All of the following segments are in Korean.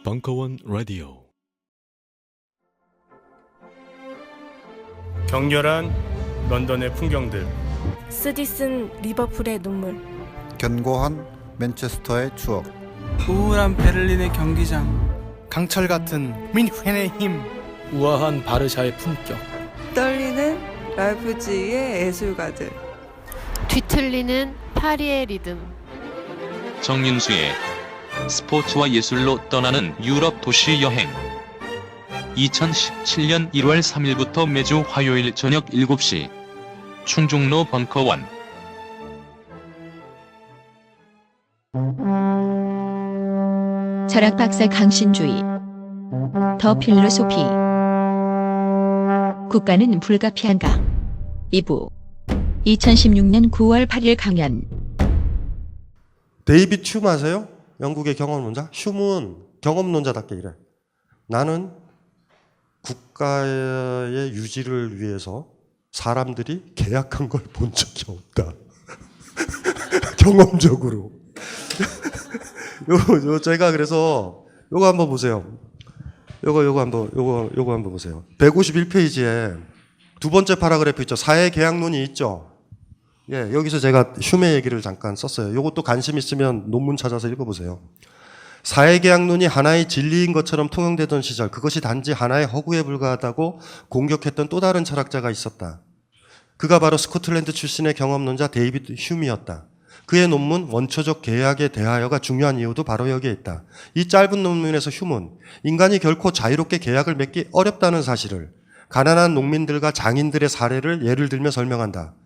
벙커원 라디오. 격렬한 런던의 풍경들, 쓰디쓴 리버풀의 눈물, 견고한 맨체스터의 추억, 우울한 베를린의 경기장, 강철 같은 민헨의 힘, 우아한 바르샤의 품격, 떨리는 라이프지히의 예술가들, 뒤틀리는 파리의 리듬. 정윤수의 스포츠와 예술로 떠나는 유럽 도시 여행. 2017년 1월 3일부터 매주 화요일 저녁 7시 충중로 벙커원. 철학 박사 강신주의. 더 필로소피. 국가는 불가피한가. 2부. 2016년 9월 8일 강연. 데이비드 휴무 아세요? 영국의 경험론자? 휴무는 경험론자답게 이래. 나는 국가의 유지를 위해서 사람들이 계약한 걸 본 적이 없다. 경험적으로. 제가 그래서 요거 한번 보세요. 요거 한번 보세요. 151페이지에 두 번째 파라그래프 있죠. 사회 계약론이 있죠. 예, 여기서 제가 휴메 얘기를 잠깐 썼어요. 요것도 관심 있으면 논문 찾아서 읽어보세요. 사회계약론이 하나의 진리인 것처럼 통용되던 시절, 그것이 단지 하나의 허구에 불과하다고 공격했던 또 다른 철학자가 있었다. 그가 바로 스코틀랜드 출신의 경험론자 데이비드 휴미였다. 그의 논문 원초적 계약에 대하여가 중요한 이유도 바로 여기에 있다. 이 짧은 논문에서 휴문, 인간이 결코 자유롭게 계약을 맺기 어렵다는 사실을 가난한 농민들과 장인들의 사례를 예를 들며 설명한다.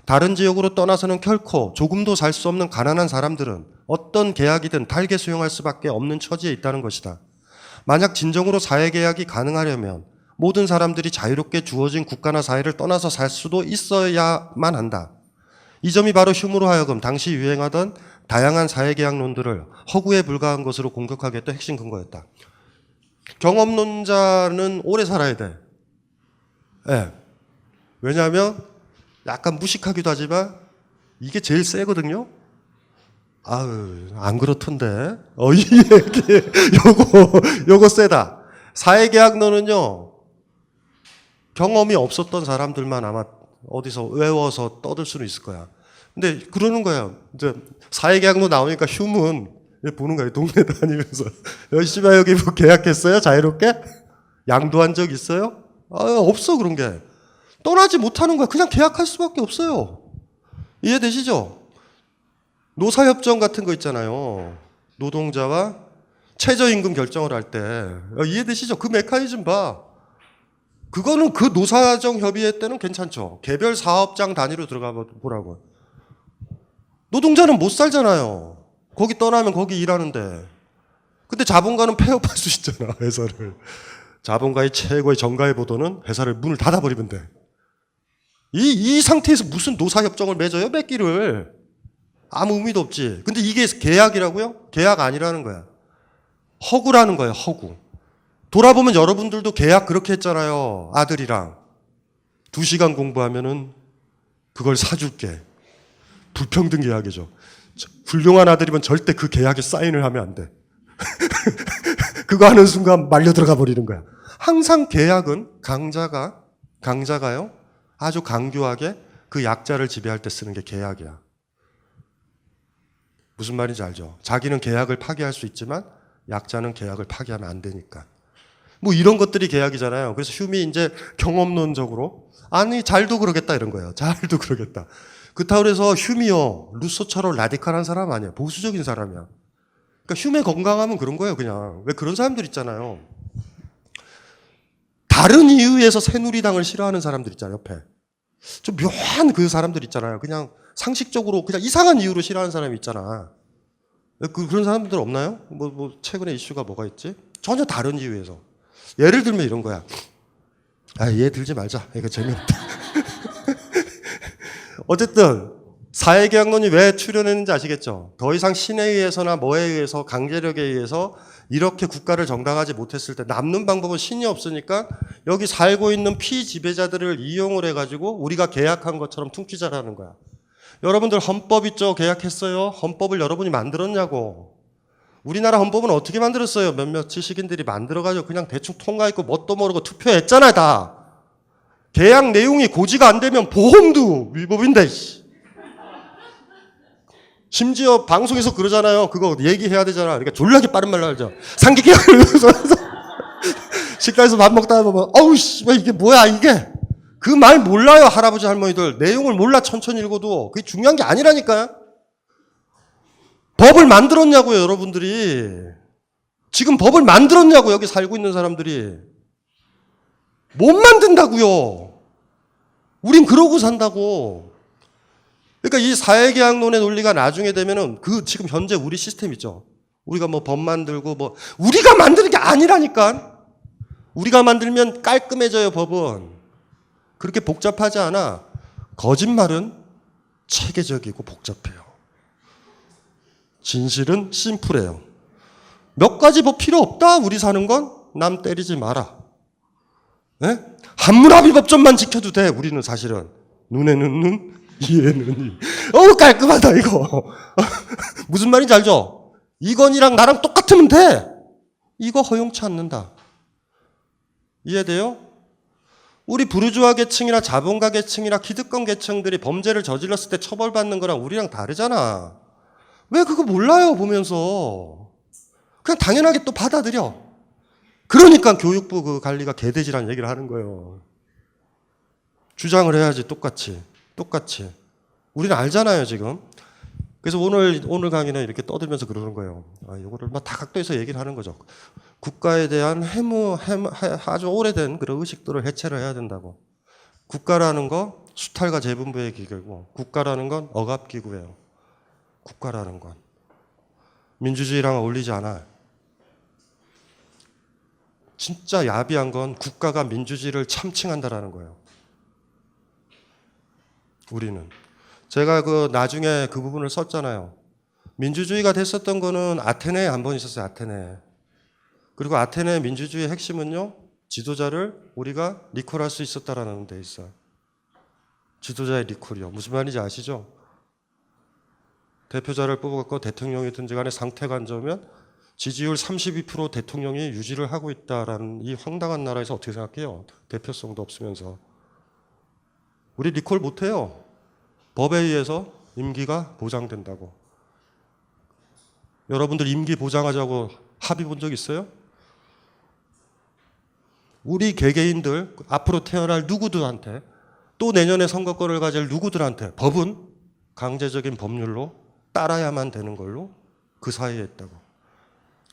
다른 지역으로 떠나서는 결코 조금도 살 수 없는 가난한 사람들은 어떤 계약이든 달게 수용할 수밖에 없는 처지에 있다는 것이다. 만약 진정으로 사회계약이 가능하려면 모든 사람들이 자유롭게 주어진 국가나 사회를 떠나서 살 수도 있어야만 한다. 이 점이 바로 휴무로 하여금 당시 유행하던 다양한 사회계약론들을 허구에 불과한 것으로 공격하게 했던 핵심 근거였다. 경험론자는 오래 살아야 돼. 네. 왜냐하면 약간 무식하기도 하지만 이게 제일 세거든요. 아유, 안 그렇던데. 이 얘기, 요거 세다. 사회계약론은요, 경험이 없었던 사람들만 아마 어디서 외워서 떠들 수는 있을 거야. 근데 그러는 거야. 이제 사회계약론 나오니까 휴문 보는 거야. 동네 다니면서. 열심히 여기 뭐 계약했어요? 자유롭게? 양도한 적 있어요? 없어, 그런 게. 떠나지 못하는 거야. 그냥 계약할 수밖에 없어요. 이해되시죠? 노사협정 같은 거 있잖아요. 노동자와 최저임금 결정을 할 때. 이해되시죠? 그 메커니즘 봐. 그거는 그 노사정 협의회 때는 괜찮죠. 개별 사업장 단위로 들어가 보라고. 노동자는 못 살잖아요. 거기 떠나면 거기 일하는데. 근데 자본가는 폐업할 수 있잖아, 회사를. 자본가의 최고의 정가의 보도는 회사를 문을 닫아버리면 돼. 이 상태에서 무슨 노사협정을 맺어요? 맺기를. 아무 의미도 없지. 근데 이게 계약이라고요? 계약 아니라는 거야. 허구라는 거예요, 허구. 돌아보면 여러분들도 계약 그렇게 했잖아요. 아들이랑. 2시간 공부하면은 그걸 사줄게. 불평등 계약이죠. 훌륭한 아들이면 절대 그 계약에 사인을 하면 안 돼. 그거 하는 순간 말려 들어가 버리는 거야. 항상 계약은 강자가요. 아주 강교하게 그 약자를 지배할 때 쓰는 게 계약이야. 무슨 말인지 알죠? 자기는 계약을 파기할 수 있지만 약자는 계약을 파기하면 안 되니까. 뭐 이런 것들이 계약이잖아요. 그래서 휴미 이제 경험론적으로 아니 잘도 그러겠다 이런 거예요. 잘도 그러겠다. 그렇다고 해서 휴미요. 루소처럼 라디칼한 사람 아니야. 보수적인 사람이야. 그러니까 휴메 건강하면 그런 거예요. 그냥. 왜 그런 사람들 있잖아요. 다른 이유에서 새누리당을 싫어하는 사람들 있잖아요. 옆에. 좀 묘한 그 사람들 있잖아요. 그냥 상식적으로 그냥 이상한 이유로 싫어하는 사람이 있잖아. 그런 사람들 없나요? 뭐 최근에 이슈가 뭐가 있지? 전혀 다른 이유에서. 예를 들면 이런 거야. 얘 들지 말자. 이거 재미없다. 어쨌든 사회계약론이 왜 출현했는지 아시겠죠? 더 이상 신에 의해서나 뭐에 의해서 강제력에 의해서 이렇게 국가를 정당하지 못했을 때 남는 방법은 신이 없으니까 여기 살고 있는 피지배자들을 이용을 해가지고 우리가 계약한 것처럼 퉁치자라는 거야. 여러분들 헌법 있죠? 계약했어요? 헌법을 여러분이 만들었냐고. 우리나라 헌법은 어떻게 만들었어요? 몇몇 지식인들이 만들어가지고 그냥 대충 통과했고 뭣도 모르고 투표했잖아요, 다. 계약 내용이 고지가 안 되면 보험도 위법인데. 심지어 방송에서 그러잖아요. 그거 얘기해야 되잖아. 그러니까 졸라게 빠른 말로 하죠. 상기계약을 해서 식당에서 밥 먹다 보면 어우 씨, 이게 뭐야 이게. 그 말 몰라요, 할아버지 할머니들. 내용을 몰라, 천천히 읽어도. 그게 중요한 게 아니라니까요. 법을 만들었냐고요, 여러분들이. 지금 법을 만들었냐고, 여기 살고 있는 사람들이. 못 만든다고요. 우린 그러고 산다고. 그러니까 이 사회계약론의 논리가 나중에 되면은 그 지금 현재 우리 시스템 있죠. 우리가 뭐 법 만들고 뭐 우리가 만드는 게 아니라니까. 우리가 만들면 깔끔해져요, 법은. 그렇게 복잡하지 않아. 거짓말은 체계적이고 복잡해요. 진실은 심플해요. 몇 가지 뭐 필요 없다. 우리 사는 건 남 때리지 마라. 네? 한문합의 법전만 지켜도 돼. 우리는 사실은 눈에는 눈, 이에는 이. 깔끔하다 이거. 무슨 말인지 알죠? 이건이랑 나랑 똑같으면 돼. 이거 허용치 않는다. 이해돼요? 우리 부르주아 계층이나 자본가 계층이나 기득권 계층들이 범죄를 저질렀을 때 처벌받는 거랑 우리랑 다르잖아. 왜 그거 몰라요, 보면서. 그냥 당연하게 또 받아들여. 그러니까 교육부 그 관리가 개돼지라는 얘기를 하는 거예요. 주장을 해야지, 똑같이. 우리는 알잖아요, 지금. 그래서 오늘 강의는 이렇게 떠들면서 그러는 거예요. 이거를 막 다각도에서 얘기를 하는 거죠. 국가에 대한 아주 오래된 그런 의식들을 해체를 해야 된다고. 국가라는 거 수탈과 재분배의 기계고, 국가라는 건 억압기구예요. 국가라는 건. 민주주의랑 어울리지 않아요. 진짜 야비한 건 국가가 민주주의를 참칭한다라는 거예요. 우리는. 제가 나중에 그 부분을 썼잖아요. 민주주의가 됐었던 거는 아테네에 한 번 있었어요, 아테네. 그리고 아테네 민주주의의 핵심은요, 지도자를 우리가 리콜할 수 있었다라는 데 있어요. 지도자의 리콜이요. 무슨 말인지 아시죠? 대표자를 뽑아갖고 대통령이든지 간에 상태가 안 좋으면 지지율 32% 대통령이 유지를 하고 있다라는 이 황당한 나라에서 어떻게 생각해요? 대표성도 없으면서. 우리 리콜 못해요. 법에 의해서 임기가 보장된다고. 여러분들 임기 보장하자고 합의 본 적 있어요? 우리 개개인들, 앞으로 태어날 누구들한테, 또 내년에 선거권을 가질 누구들한테 법은 강제적인 법률로 따라야만 되는 걸로 그 사이에 있다고.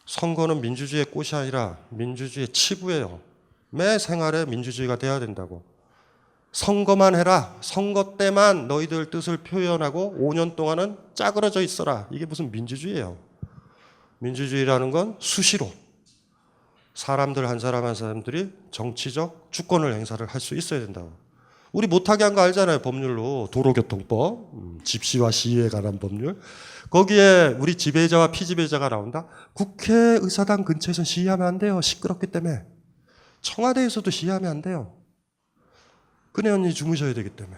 선거는 민주주의의 꽃이 아니라 민주주의의 치부예요. 매 생활에 민주주의가 돼야 된다고. 선거만 해라. 선거 때만 너희들 뜻을 표현하고 5년 동안은 짜그러져 있어라. 이게 무슨 민주주의예요. 민주주의라는 건 수시로 사람들 한 사람 한 사람들이 정치적 주권을 행사를 할 수 있어야 된다고. 우리 못하게 한 거 알잖아요. 법률로. 도로교통법, 집시와 시위에 관한 법률. 거기에 우리 지배자와 피지배자가 나온다. 국회의사당 근처에서 시위하면 안 돼요. 시끄럽기 때문에. 청와대에서도 시위하면 안 돼요. 그네 언니 주무셔야 되기 때문에.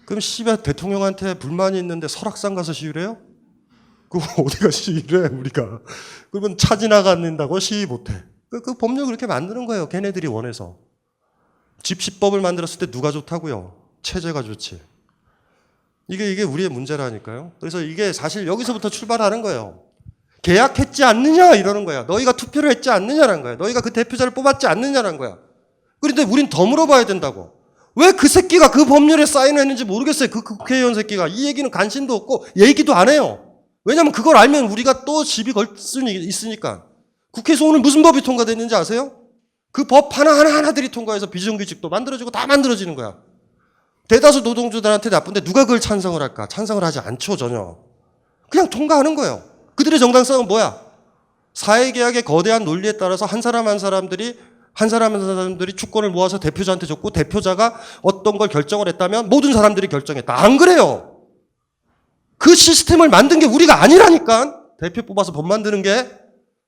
그럼 씨발 대통령한테 불만이 있는데 설악산 가서 시위를 해요? 그거 어디가 시위를 해, 우리가. 그러면 차 지나간다고 시위 못해. 그 법률 그렇게 만드는 거예요. 걔네들이 원해서. 집시법을 만들었을 때 누가 좋다고요? 체제가 좋지. 이게 우리의 문제라니까요. 그래서 이게 사실 여기서부터 출발하는 거예요. 계약했지 않느냐 이러는 거야. 너희가 투표를 했지 않느냐라는 거야. 너희가 그 대표자를 뽑았지 않느냐라는 거야. 그런데 우린 더 물어봐야 된다고. 왜 그 새끼가 그 법률에 사인을 했는지 모르겠어요. 그 국회의원 새끼가. 이 얘기는 관심도 없고 얘기도 안 해요. 왜냐면 그걸 알면 우리가 또 시비 걸 수 있으니까. 국회에서 오늘 무슨 법이 통과됐는지 아세요? 그 법 하나하나들이 통과해서 비정규직도 만들어지고 다 만들어지는 거야. 대다수 노동조들한테 나쁜데 누가 그걸 찬성을 할까? 찬성을 하지 않죠, 전혀. 그냥 통과하는 거예요. 그들의 정당성은 뭐야? 사회계약의 거대한 논리에 따라서 한 사람 한 사람들이 주권을 모아서 대표자한테 줬고 대표자가 어떤 걸 결정을 했다면 모든 사람들이 결정했다. 안 그래요. 그 시스템을 만든 게 우리가 아니라니까. 대표 뽑아서 법 만드는 게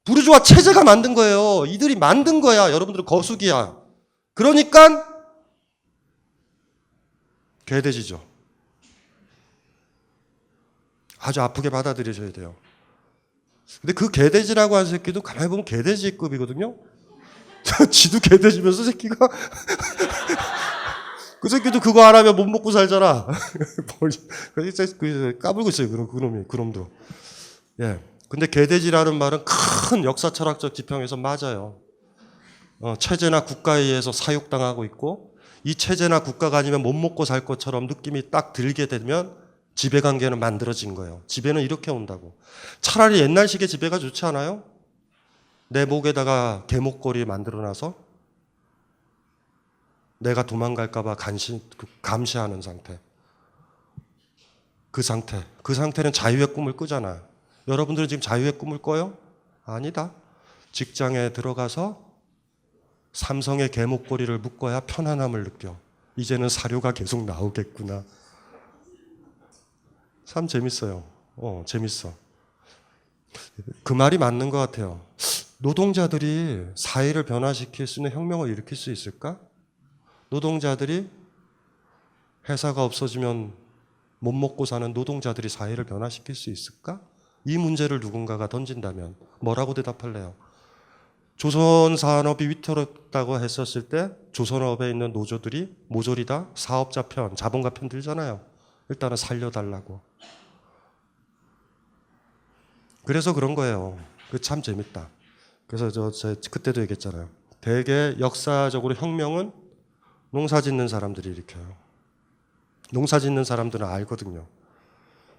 부르주아 체제가 만든 거예요. 이들이 만든 거야. 여러분들은 거수기야. 그러니까 개돼지죠. 아주 아프게 받아들여져야 돼요. 근데 그 개돼지라고 하는 새끼도 가만히 보면 개돼지급이거든요. 지도 개돼지면서 새끼가 그 새끼도 그거 안 하면 못 먹고 살잖아. 까불고 있어요. 그놈도. 예. 근데 개돼지라는 말은 큰 역사 철학적 지평에서 맞아요. 체제나 국가에 의해서 사육당하고 있고 이 체제나 국가가 아니면 못 먹고 살 것처럼 느낌이 딱 들게 되면 지배관계는 만들어진 거예요. 지배는 이렇게 온다고. 차라리 옛날식의 지배가 좋지 않아요? 내 목에다가 개목걸이 만들어놔서 내가 도망갈까 봐 감시하는 상태. 그 상태는 자유의 꿈을 꾸잖아. 여러분들은 지금 자유의 꿈을 꿔요? 아니다. 직장에 들어가서 삼성의 개목걸이를 묶어야 편안함을 느껴. 이제는 사료가 계속 나오겠구나. 참 재밌어요. 재밌어. 그 말이 맞는 것 같아요. 노동자들이 사회를 변화시킬 수 있는 혁명을 일으킬 수 있을까? 노동자들이 회사가 없어지면 못 먹고 사는 노동자들이 사회를 변화시킬 수 있을까? 이 문제를 누군가가 던진다면 뭐라고 대답할래요? 조선산업이 위태롭다고 했었을 때 조선업에 있는 노조들이 모조리다 사업자 편, 자본가 편 들잖아요. 일단은 살려달라고. 그래서 그런 거예요. 그 참 재밌다. 그래서 제가 그때도 얘기했잖아요. 대개 역사적으로 혁명은 농사 짓는 사람들이 일으켜요. 농사 짓는 사람들은 알거든요.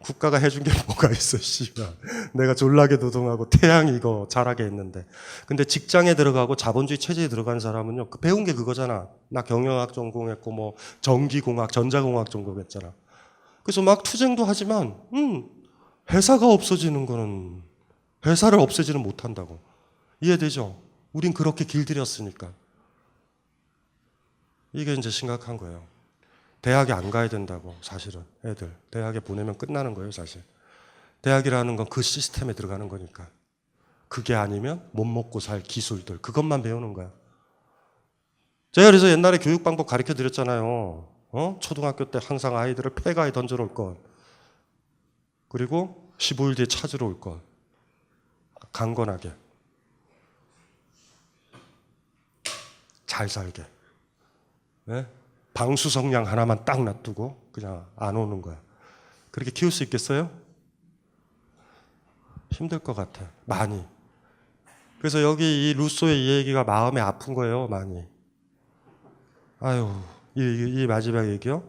국가가 해준 게 뭐가 있어, 씨발. 내가 졸라게 노동하고 태양 이거 잘하게 했는데. 근데 직장에 들어가고 자본주의 체제에 들어가는 사람은요, 배운 게 그거잖아. 나 경영학 전공했고, 뭐, 전기공학, 전자공학 전공했잖아. 그래서 막 투쟁도 하지만, 회사가 없어지는 거는, 회사를 없애지는 못한다고. 이해되죠? 우린 그렇게 길들였으니까. 이게 이제 심각한 거예요. 대학에 안 가야 된다고, 사실은. 애들. 대학에 보내면 끝나는 거예요, 사실. 대학이라는 건 그 시스템에 들어가는 거니까. 그게 아니면 못 먹고 살 기술들. 그것만 배우는 거야. 제가 그래서 옛날에 교육 방법 가르쳐 드렸잖아요. 초등학교 때 항상 아이들을 폐가에 던져놓을 것. 그리고 15일 뒤에 찾으러 올 것. 강건하게. 잘 살게. 네? 방수성량 하나만 딱 놔두고 그냥 안 오는 거야. 그렇게 키울 수 있겠어요? 힘들 것 같아. 많이. 그래서 여기 이 루소의 이 얘기가 마음에 아픈 거예요. 많이. 아유, 이 마지막 얘기요.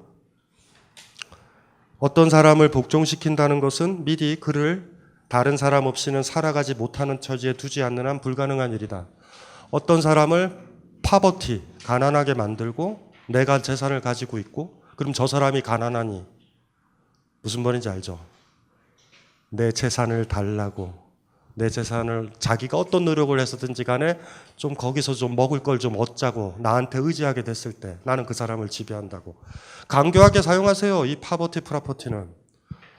어떤 사람을 복종시킨다는 것은 미리 그를 다른 사람 없이는 살아가지 못하는 처지에 두지 않는 한 불가능한 일이다. 어떤 사람을 파버티, 가난하게 만들고 내가 재산을 가지고 있고 그럼 저 사람이 가난하니 무슨 말인지 알죠? 내 재산을 달라고 내 재산을 자기가 어떤 노력을 했었든지 간에 좀 거기서 좀 먹을 걸 좀 얻자고 나한테 의지하게 됐을 때 나는 그 사람을 지배한다고. 강교하게 사용하세요. 이 파버티 프라퍼티는.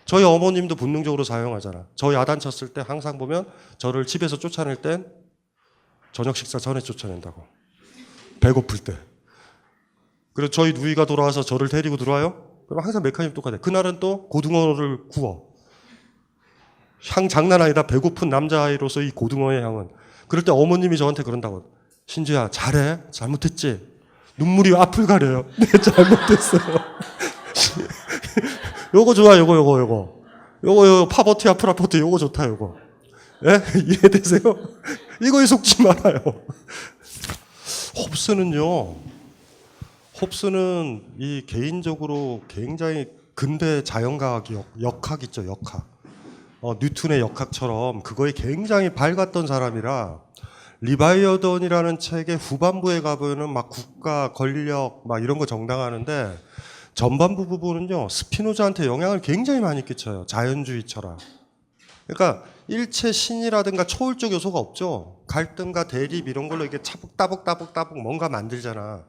저희 어머님도 본능적으로 사용하잖아. 저 야단쳤을 때 항상 보면 저를 집에서 쫓아낼 땐 저녁 식사 전에 쫓아낸다고. 배고플 때. 그리고 저희 누이가 돌아와서 저를 데리고 들어와요. 그럼 항상 메커니즘 똑같아. 그날은 또 고등어를 구워. 향 장난 아니다. 배고픈 남자아이로서 이 고등어의 향은. 그럴 때 어머님이 저한테 그런다고. 신주야 잘해. 잘못했지. 눈물이 앞을 가려요. 네 잘못했어요. 요거 좋아. 요거 파버티와 프라퍼티 요거 좋다. 요거. 예? 이해되세요? 이거에 속지 말아요. 홉스는 이 개인적으로 굉장히 근대 자연과학 역학 있죠, 역학. 뉴턴의 역학처럼 그거에 굉장히 밝았던 사람이라 리바이어던이라는 책의 후반부에 가보면 막 국가, 권력 막 이런 거 정당하는데 전반부 부분은요, 스피노자한테 영향을 굉장히 많이 끼쳐요. 자연주의 철학. 그러니까 일체 신이라든가 초월적 요소가 없죠. 갈등과 대립 이런 걸로 이게 따북따북 뭔가 만들잖아.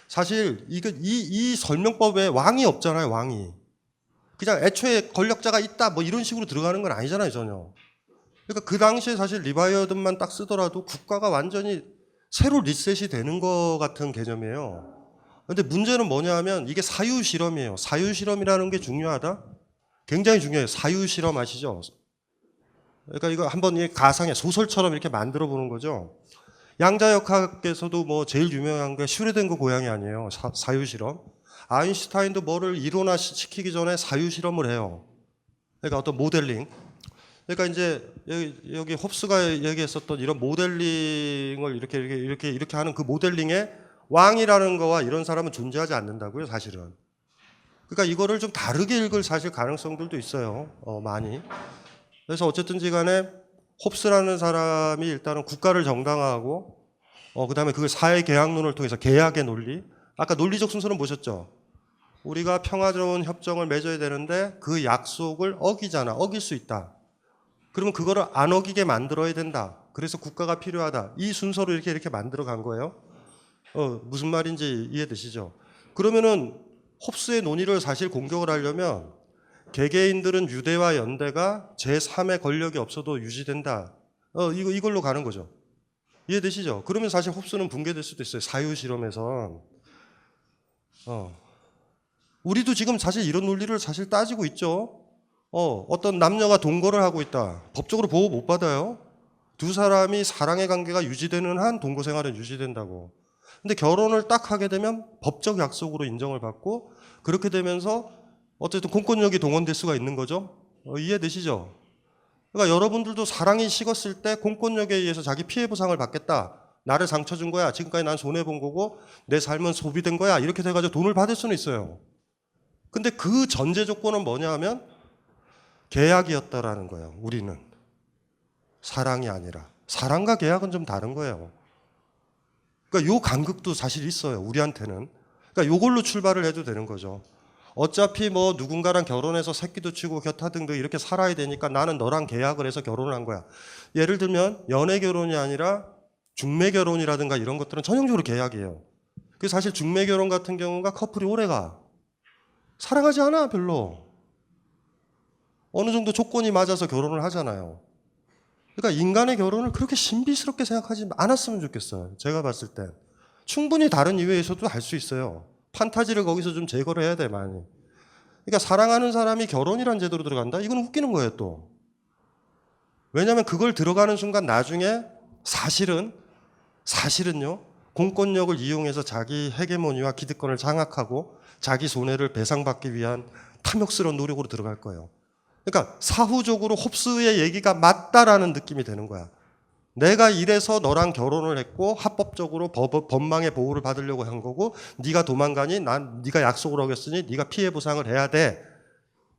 사실 이 설명법에 왕이 없잖아요. 왕이. 그냥 애초에 권력자가 있다 뭐 이런 식으로 들어가는 건 아니잖아요. 전혀. 그러니까 그 당시에 사실 리바이어든만 딱 쓰더라도 국가가 완전히 새로 리셋이 되는 것 같은 개념이에요. 근데 문제는 뭐냐 하면 이게 사유실험이에요. 사유실험이라는 게 중요하다. 굉장히 중요해요. 사유 실험 아시죠? 그러니까 이거 한번 이 가상의 소설처럼 이렇게 만들어 보는 거죠. 양자역학에서도 뭐 제일 유명한 게 슈레딩거 고양이 아니에요. 사유 실험. 아인슈타인도 뭐를 이론화시키기 전에 사유 실험을 해요. 그러니까 어떤 모델링. 그러니까 이제 여기 홉스가 얘기했었던 이런 모델링을 이렇게 하는 그 모델링에 왕이라는 거와 이런 사람은 존재하지 않는다고요, 사실은. 그러니까 이거를 좀 다르게 읽을 사실 가능성들도 있어요. 많이. 그래서 어쨌든지 간에 홉스라는 사람이 일단은 국가를 정당화하고 그다음에 그 사회 계약론을 통해서 계약의 논리. 아까 논리적 순서는 보셨죠? 우리가 평화로운 협정을 맺어야 되는데 그 약속을 어기잖아. 어길 수 있다. 그러면 그거를 안 어기게 만들어야 된다. 그래서 국가가 필요하다. 이 순서로 이렇게 만들어 간 거예요. 무슨 말인지 이해되시죠? 그러면은 홉스의 논의를 사실 공격을 하려면 개개인들은 유대와 연대가 제3의 권력이 없어도 유지된다. 이걸로 가는 거죠. 이해되시죠? 그러면 사실 홉스는 붕괴될 수도 있어요. 사유 실험에선. 우리도 지금 사실 이런 논리를 사실 따지고 있죠. 어떤 남녀가 동거를 하고 있다. 법적으로 보호 못 받아요. 두 사람이 사랑의 관계가 유지되는 한 동거 생활은 유지된다고. 근데 결혼을 딱 하게 되면 법적 약속으로 인정을 받고 그렇게 되면서 어쨌든 공권력이 동원될 수가 있는 거죠. 이해되시죠? 그러니까 여러분들도 사랑이 식었을 때 공권력에 의해서 자기 피해 보상을 받겠다. 나를 상처 준 거야. 지금까지 난 손해본 거고 내 삶은 소비된 거야. 이렇게 돼가지고 돈을 받을 수는 있어요. 근데 그 전제 조건은 뭐냐 하면 계약이었다라는 거예요. 우리는. 사랑이 아니라. 사랑과 계약은 좀 다른 거예요. 그러니까 요 간극도 사실 있어요. 우리한테는. 그러니까 요걸로 출발을 해도 되는 거죠. 어차피 뭐 누군가랑 결혼해서 새끼도 치고 곁하등등 이렇게 살아야 되니까 나는 너랑 계약을 해서 결혼을 한 거야. 예를 들면 연애 결혼이 아니라 중매 결혼이라든가 이런 것들은 전형적으로 계약이에요. 그래서 사실 중매 결혼 같은 경우가 커플이 오래가. 사랑하지 않아 별로. 어느 정도 조건이 맞아서 결혼을 하잖아요. 그러니까 인간의 결혼을 그렇게 신비스럽게 생각하지 않았으면 좋겠어요. 제가 봤을 때. 충분히 다른 이유에서도 할 수 있어요. 판타지를 거기서 좀 제거를 해야 돼, 많이. 그러니까 사랑하는 사람이 결혼이란 제도로 들어간다? 이건 웃기는 거예요, 또. 왜냐하면 그걸 들어가는 순간 나중에 사실은요, 공권력을 이용해서 자기 헤게모니와 기득권을 장악하고 자기 손해를 배상받기 위한 탐욕스러운 노력으로 들어갈 거예요. 그러니까 사후적으로 홉스의 얘기가 맞다라는 느낌이 되는 거야. 내가 이래서 너랑 결혼을 했고 합법적으로 법망의 보호를 받으려고 한 거고 네가 도망가니 난 네가 약속을 어겼으니 네가 피해 보상을 해야 돼.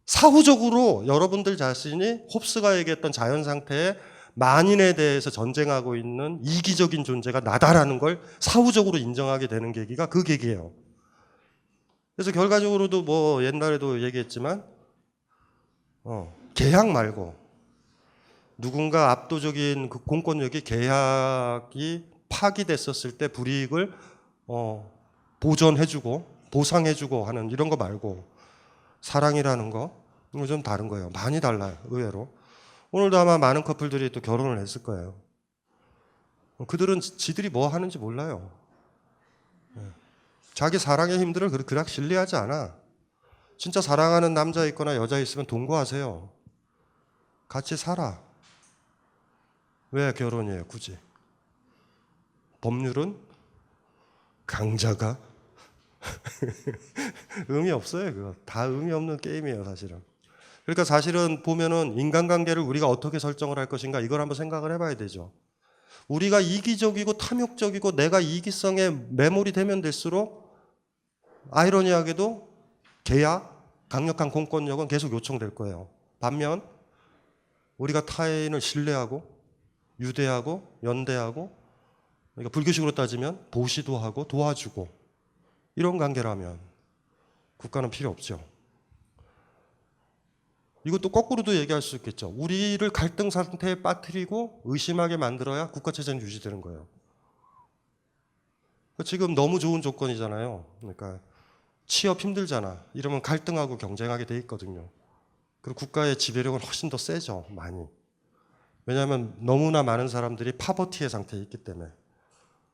사후적으로 여러분들 자신이 홉스가 얘기했던 자연 상태의 만인에 대해서 전쟁하고 있는 이기적인 존재가 나다라는 걸 사후적으로 인정하게 되는 계기가 그 계기예요. 그래서 결과적으로도 뭐 옛날에도 얘기했지만 계약 말고 누군가 압도적인 그 공권력이 계약이 파기됐었을 때 불이익을 보전해주고 보상해주고 하는 이런 거 말고 사랑이라는 거 이거 좀 다른 거예요. 많이 달라요. 의외로. 오늘도 아마 많은 커플들이 또 결혼을 했을 거예요. 그들은 지들이 뭐 하는지 몰라요. 자기 사랑의 힘들을 그렇게 신뢰하지 않아. 진짜 사랑하는 남자 있거나 여자 있으면 동거하세요. 같이 살아. 왜 결혼이에요, 굳이? 법률은 강자가 의미 없어요, 그거. 다 의미 없는 게임이에요, 사실은. 그러니까 사실은 보면은 인간관계를 우리가 어떻게 설정을 할 것인가 이걸 한번 생각을 해봐야 되죠. 우리가 이기적이고 탐욕적이고 내가 이기성에 매몰이 되면 될수록 아이러니하게도 계약, 강력한 공권력은 계속 요청될 거예요. 반면 우리가 타인을 신뢰하고 유대하고 연대하고 그러니까 불교식으로 따지면 보시도 하고 도와주고 이런 관계라면 국가는 필요 없죠. 이것도 거꾸로도 얘기할 수 있겠죠. 우리를 갈등 상태에 빠뜨리고 의심하게 만들어야 국가체제는 유지되는 거예요. 지금 너무 좋은 조건이잖아요. 그러니까 취업 힘들잖아. 이러면 갈등하고 경쟁하게 돼 있거든요. 그리고 국가의 지배력은 훨씬 더 세죠. 많이. 왜냐하면 너무나 많은 사람들이 파버티의 상태에 있기 때문에.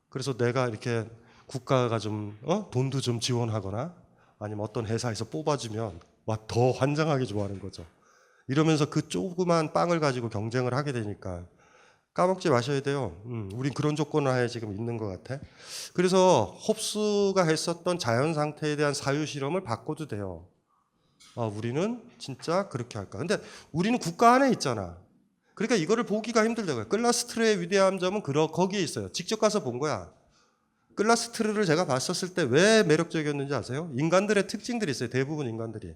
그래서 내가 이렇게 국가가 좀 돈도 좀 지원하거나 아니면 어떤 회사에서 뽑아주면 막 더 환장하게 좋아하는 거죠. 이러면서 그 조그만 빵을 가지고 경쟁을 하게 되니까 까먹지 마셔야 돼요. 우린 그런 조건 하에 지금 있는 것 같아. 그래서 홉스가 했었던 자연 상태에 대한 사유 실험을 바꿔도 돼요. 우리는 진짜 그렇게 할까? 근데 우리는 국가 안에 있잖아. 그러니까 이거를 보기가 힘들다고요. 클라스트르의 위대한 점은 거기에 있어요. 직접 가서 본 거야. 클라스트르를 제가 봤었을 때 왜 매력적이었는지 아세요? 인간들의 특징들이 있어요. 대부분 인간들이.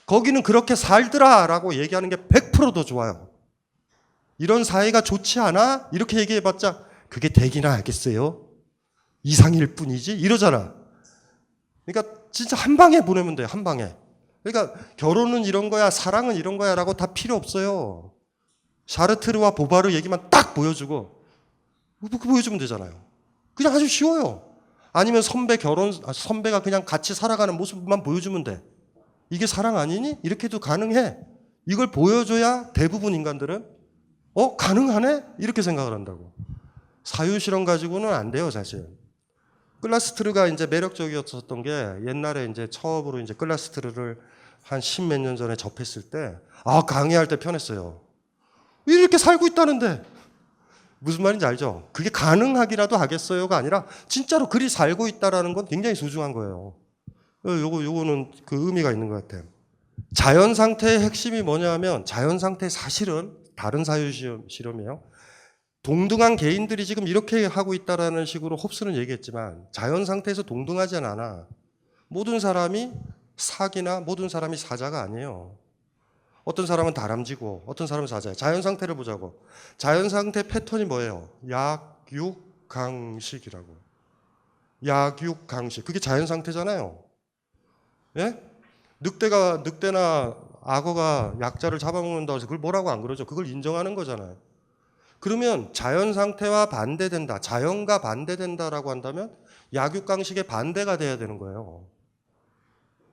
거기는 그렇게 살더라라고 얘기하는 게 100% 더 좋아요. 이런 사회가 좋지 않아? 이렇게 얘기해봤자 그게 되기나 하겠어요? 이상일 뿐이지? 이러잖아. 그러니까 진짜 한 방에 보내면 돼요. 한 방에. 그러니까 결혼은 이런 거야, 사랑은 이런 거야 라고 다 필요 없어요. 샤르트르와 보바르 얘기만 딱 보여주고 보여주면 되잖아요. 그냥 아주 쉬워요. 아니면 선배가 그냥 같이 살아가는 모습만 보여주면 돼. 이게 사랑 아니니? 이렇게도 가능해. 이걸 보여줘야 대부분 인간들은 가능하네? 이렇게 생각을 한다고. 사유실험 가지고는 안 돼요, 사실. 클라스트르가 이제 매력적이었었던 게 옛날에 이제 처음으로 이제 클라스트르를 한 10몇 년 전에 접했을 때, 강의할 때 편했어요. 이렇게 살고 있다는데. 무슨 말인지 알죠? 그게 가능하기라도 하겠어요가 아니라 진짜로 그리 살고 있다라는 건 굉장히 소중한 거예요. 요거는 그 의미가 있는 것 같아요. 자연 상태의 핵심이 뭐냐 하면 자연 상태 사실은 다른 사유 실험이에요. 동등한 개인들이 지금 이렇게 하고 있다라는 식으로 홉스는 얘기했지만 자연 상태에서 동등하지 않아. 모든 사람이 사기나 모든 사람이 사자가 아니에요. 어떤 사람은 다람쥐고 어떤 사람은 사자예요. 자연 상태를 보자고. 자연 상태 패턴이 뭐예요? 약육강식이라고. 약육강식. 그게 자연 상태잖아요. 예? 늑대나 악어가 약자를 잡아먹는다고 해서 그걸 뭐라고 안 그러죠? 그걸 인정하는 거잖아요. 그러면 자연 상태와 반대된다. 자연과 반대된다라고 한다면 약육강식의 반대가 돼야 되는 거예요.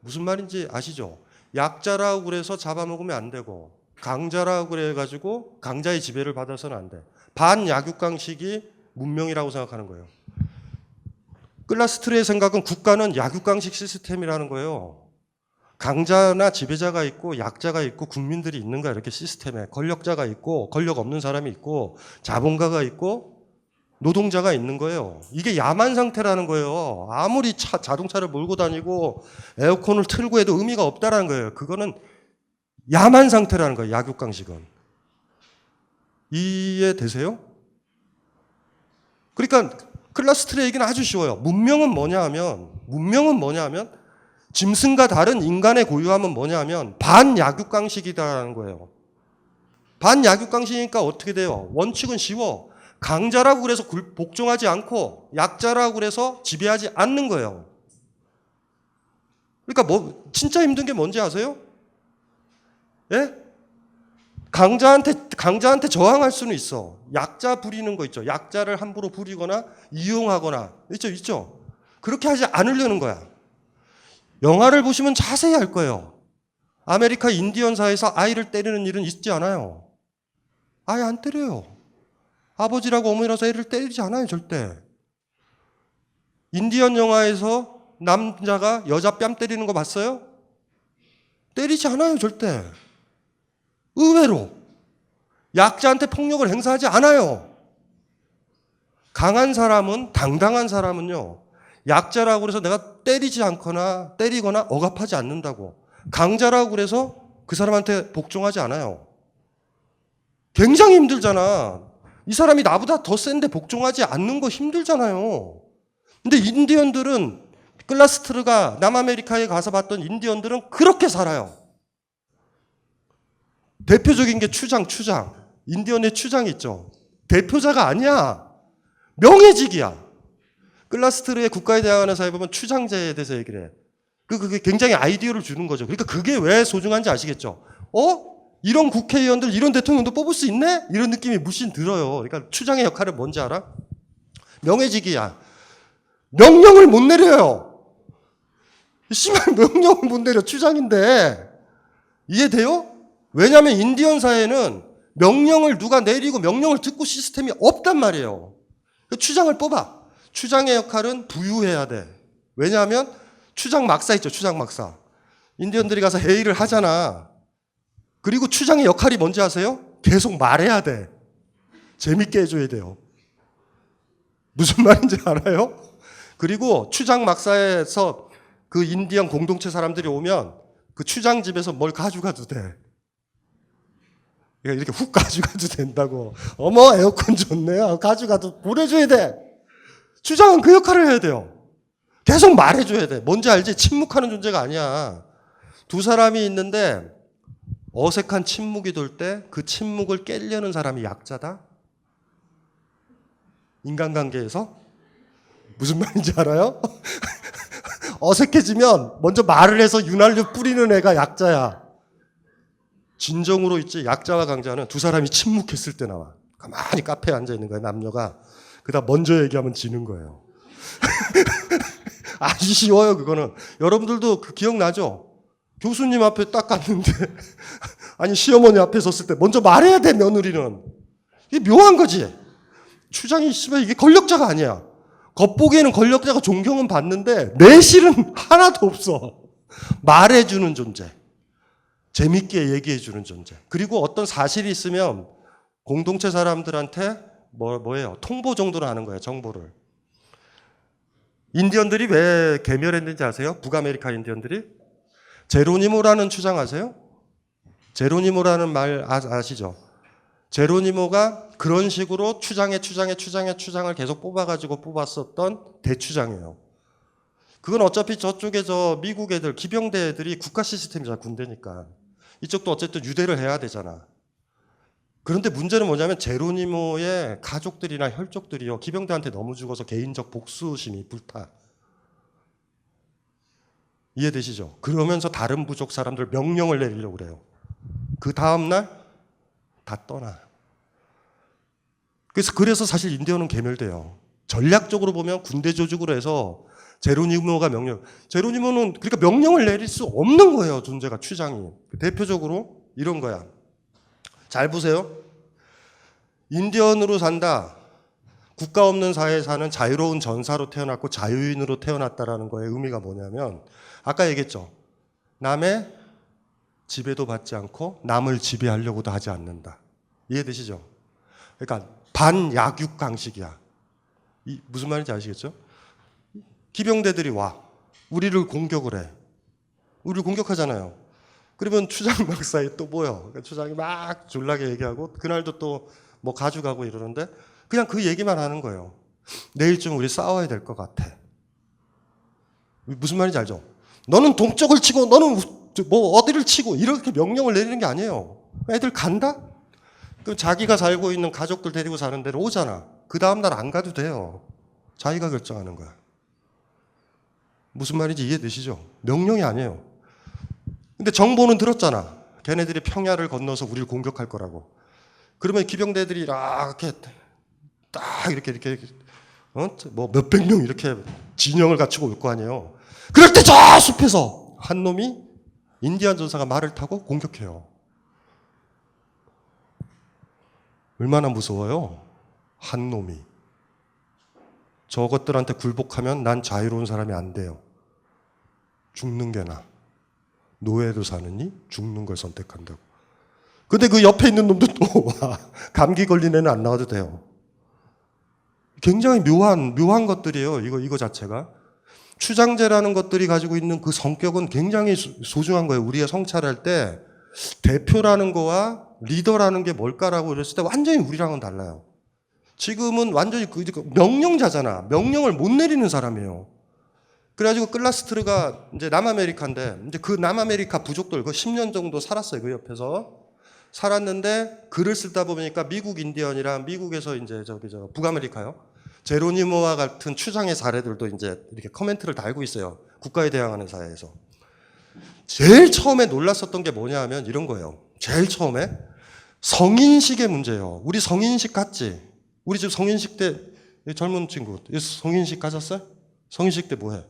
무슨 말인지 아시죠? 약자라고 그래서 잡아먹으면 안 되고 강자라고 그래가지고 강자의 지배를 받아서는 안 돼. 반약육강식이 문명이라고 생각하는 거예요. 클라스트르의 생각은 국가는 약육강식 시스템이라는 거예요. 강자나 지배자가 있고 약자가 있고 국민들이 있는 거야. 이렇게 시스템에 권력자가 있고 권력 없는 사람이 있고 자본가가 있고 노동자가 있는 거예요. 이게 야만 상태라는 거예요. 아무리 자동차를 몰고 다니고 에어컨을 틀고 해도 의미가 없다라는 거예요. 그거는 야만 상태라는 거예요. 약육강식은. 이해되세요? 그러니까 클라스트르의 얘기는 아주 쉬워요. 문명은 뭐냐 하면 짐승과 다른 인간의 고유함은 뭐냐 하면 반약육강식이다라는 거예요. 반약육강식이니까 어떻게 돼요? 원칙은 쉬워. 강자라고 그래서 복종하지 않고 약자라고 그래서 지배하지 않는 거예요. 그러니까 진짜 힘든 게 뭔지 아세요? 예? 강자한테 저항할 수는 있어. 약자 부리는 거 있죠. 약자를 함부로 부리거나 이용하거나 있죠. 그렇게 하지 않으려는 거야. 영화를 보시면 자세히 알 거예요. 아메리카 인디언사에서 아이를 때리는 일은 있지 않아요. 아예 안 때려요. 아버지라고 어머니라서 애를 때리지 않아요, 절대. 인디언 영화에서 남자가 여자 뺨 때리는 거 봤어요? 때리지 않아요, 절대. 의외로 약자한테 폭력을 행사하지 않아요. 강한 사람은, 당당한 사람은요, 약자라고 해서 내가 때리지 않거나 때리거나 억압하지 않는다고. 강자라고 그래서 그 사람한테 복종하지 않아요. 굉장히 힘들잖아. 이 사람이 나보다 더 센데 복종하지 않는 거 힘들잖아요. 근데 인디언들은, 클라스트르가 남아메리카에 가서 봤던 인디언들은 그렇게 살아요. 대표적인 게 추장. 인디언의 추장이 있죠. 대표자가 아니야. 명예직이야. 클라스트르의 국가에 대항하는 사회 보면 추장제에 대해서 얘기를 해. 그게 굉장히 아이디어를 주는 거죠. 그러니까 그게 왜 소중한지 아시겠죠? 이런 국회의원들, 이런 대통령도 뽑을 수 있네? 이런 느낌이 물씬 들어요. 그러니까 추장의 역할은 뭔지 알아? 명예직이야. 명령을 못 내려요. 심한 명령을 못 내려. 추장인데. 이해돼요? 왜냐하면 인디언 사회는 명령을 누가 내리고 명령을 듣고 시스템이 없단 말이에요. 추장을 뽑아. 추장의 역할은 부유해야 돼. 왜냐하면 추장 막사 있죠. 추장 막사. 인디언들이 가서 회의를 하잖아. 그리고 추장의 역할이 뭔지 아세요? 계속 말해야 돼. 재밌게 해줘야 돼요. 무슨 말인지 알아요? 그리고 추장 막사에서 그 인디언 공동체 사람들이 오면 그 추장 집에서 뭘 가져가도 돼. 이렇게 훅 가져가도 된다고. 어머, 에어컨 좋네요. 가져가도 보내줘야 돼. 추장은 그 역할을 해야 돼요. 계속 말해줘야 돼. 뭔지 알지? 침묵하는 존재가 아니야. 두 사람이 있는데 어색한 침묵이 돌 때 그 침묵을 깨려는 사람이 약자다? 인간관계에서? 무슨 말인지 알아요? 어색해지면 먼저 말을 해서 윤활유 뿌리는 애가 약자야. 진정으로 있지 약자와 강자는 두 사람이 침묵했을 때 나와. 가만히 카페에 앉아 있는 거야, 남녀가. 그다음 먼저 얘기하면 지는 거예요. 아주 쉬워요, 그거는. 여러분들도 그 기억나죠? 교수님 앞에 딱 갔는데 아니 시어머니 앞에 섰을 때 먼저 말해야 돼, 며느리는. 이게 묘한 거지. 추장이 씨발 이게 권력자가 아니야. 겉보기에는 권력자가 존경은 받는데 내실은 하나도 없어. 말해주는 존재. 재밌게 얘기해주는 존재. 그리고 어떤 사실이 있으면 공동체 사람들한테 뭐예요? 통보 정도로 하는 거예요, 정보를. 인디언들이 왜 개멸했는지 아세요? 북아메리카 인디언들이? 제로니모라는 추장 아세요? 제로니모라는 말 아시죠? 제로니모가 그런 식으로 추장을 계속 뽑아가지고 뽑았었던 대추장이에요. 그건 어차피 저쪽에 미국 애들, 기병대 애들이 국가 시스템이잖아, 군대니까. 이쪽도 어쨌든 유대를 해야 되잖아. 그런데 문제는 뭐냐면 제로니모의 가족들이나 혈족들이요, 기병대한테 너무 죽어서 개인적 복수심이 불타. 이해되시죠? 그러면서 다른 부족 사람들 명령을 내리려고 그래요. 그 다음날 다 떠나. 그래서 사실 인디언은 개멸돼요. 전략적으로 보면 군대 조직으로 해서 제로니모가 제로니모는 그러니까 명령을 내릴 수 없는 거예요, 존재가, 추장이. 대표적으로 이런 거야. 잘 보세요. 인디언으로 산다. 국가 없는 사회에 사는 자유로운 전사로 태어났고 자유인으로 태어났다라는 거의 의미가 뭐냐면 아까 얘기했죠. 남의 지배도 받지 않고 남을 지배하려고도 하지 않는다. 이해되시죠? 그러니까 반약육 강식이야. 무슨 말인지 아시겠죠? 기병대들이 와. 우리를 공격을 해. 우리를 공격하잖아요. 그러면 추장 막사에 또 모여. 그러니까 추장이 막 졸라게 얘기하고 그날도 또 뭐 가져가고 이러는데 그냥 그 얘기만 하는 거예요. 내일쯤 우리 싸워야 될 것 같아. 무슨 말인지 알죠? 너는 동쪽을 치고 너는 뭐 어디를 치고 이렇게 명령을 내리는 게 아니에요. 애들 간다? 그럼 자기가 살고 있는 가족들 데리고 사는 데로 오잖아. 그 다음날 안 가도 돼요. 자기가 결정하는 거야. 무슨 말인지 이해되시죠? 명령이 아니에요. 근데 정보는 들었잖아. 걔네들이 평야를 건너서 우리를 공격할 거라고. 그러면 기병대들이 이렇게 딱 이렇게 뭐 몇백 명 이렇게 진영을 갖추고 올 거 아니에요. 그럴 때 저 숲에서 한 놈이 인디안 전사가 말을 타고 공격해요. 얼마나 무서워요? 한 놈이. 저것들한테 굴복하면 난 자유로운 사람이 안 돼요. 죽는 게 나아. 노예로 사느니 죽는 걸 선택한다고. 근데 그 옆에 있는 놈도 또 와. 감기 걸린 애는 안 나와도 돼요. 굉장히 묘한 것들이에요. 이거 자체가. 추장제라는 것들이 가지고 있는 그 성격은 굉장히 소중한 거예요. 우리가 성찰할 때 대표라는 거와 리더라는 게 뭘까라고 그랬을 때 완전히 우리랑은 달라요. 지금은 완전히 명령자잖아. 명령을 못 내리는 사람이에요. 그래가지고 클라스트르가 이제 남아메리카인데 이제 그 남아메리카 부족들 그 10년 정도 살았어요. 그 옆에서 살았는데 글을 쓰다 보니까 미국 인디언이랑 미국에서 이제 북아메리카요. 제로니모와 같은 추장의 사례들도 이제 이렇게 코멘트를 달고 있어요. 국가에 대항하는 사회에서. 제일 처음에 놀랐었던 게 뭐냐 하면 이런 거예요. 제일 처음에 성인식의 문제예요. 우리 성인식 갔지? 우리 집 성인식 때 젊은 친구 성인식 가셨어요? 성인식 때 뭐해?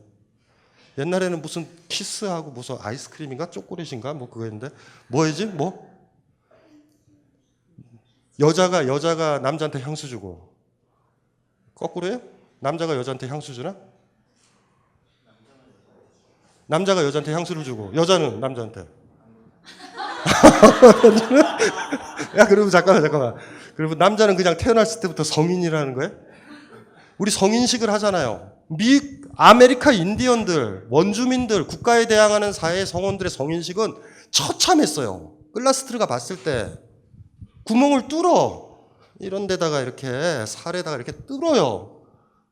옛날에는 무슨 키스하고 무슨 아이스크림인가 초콜릿인가 뭐 그거였는데 뭐였지? 뭐? 여자가 남자한테 향수 주고 거꾸로요? 남자가 여자한테 향수 주나? 남자가 여자한테 향수를 주고 여자는 남자한테. 야, 그리고 잠깐만. 그리고 남자는 그냥 태어났을 때부터 성인이라는 거예요? 우리 성인식을 하잖아요. 아메리카 인디언들, 원주민들, 국가에 대항하는 사회의 성원들의 성인식은 처참했어요. 클라스트르가 봤을 때 구멍을 뚫어. 이런 데다가 이렇게 살에다가 이렇게 뚫어요.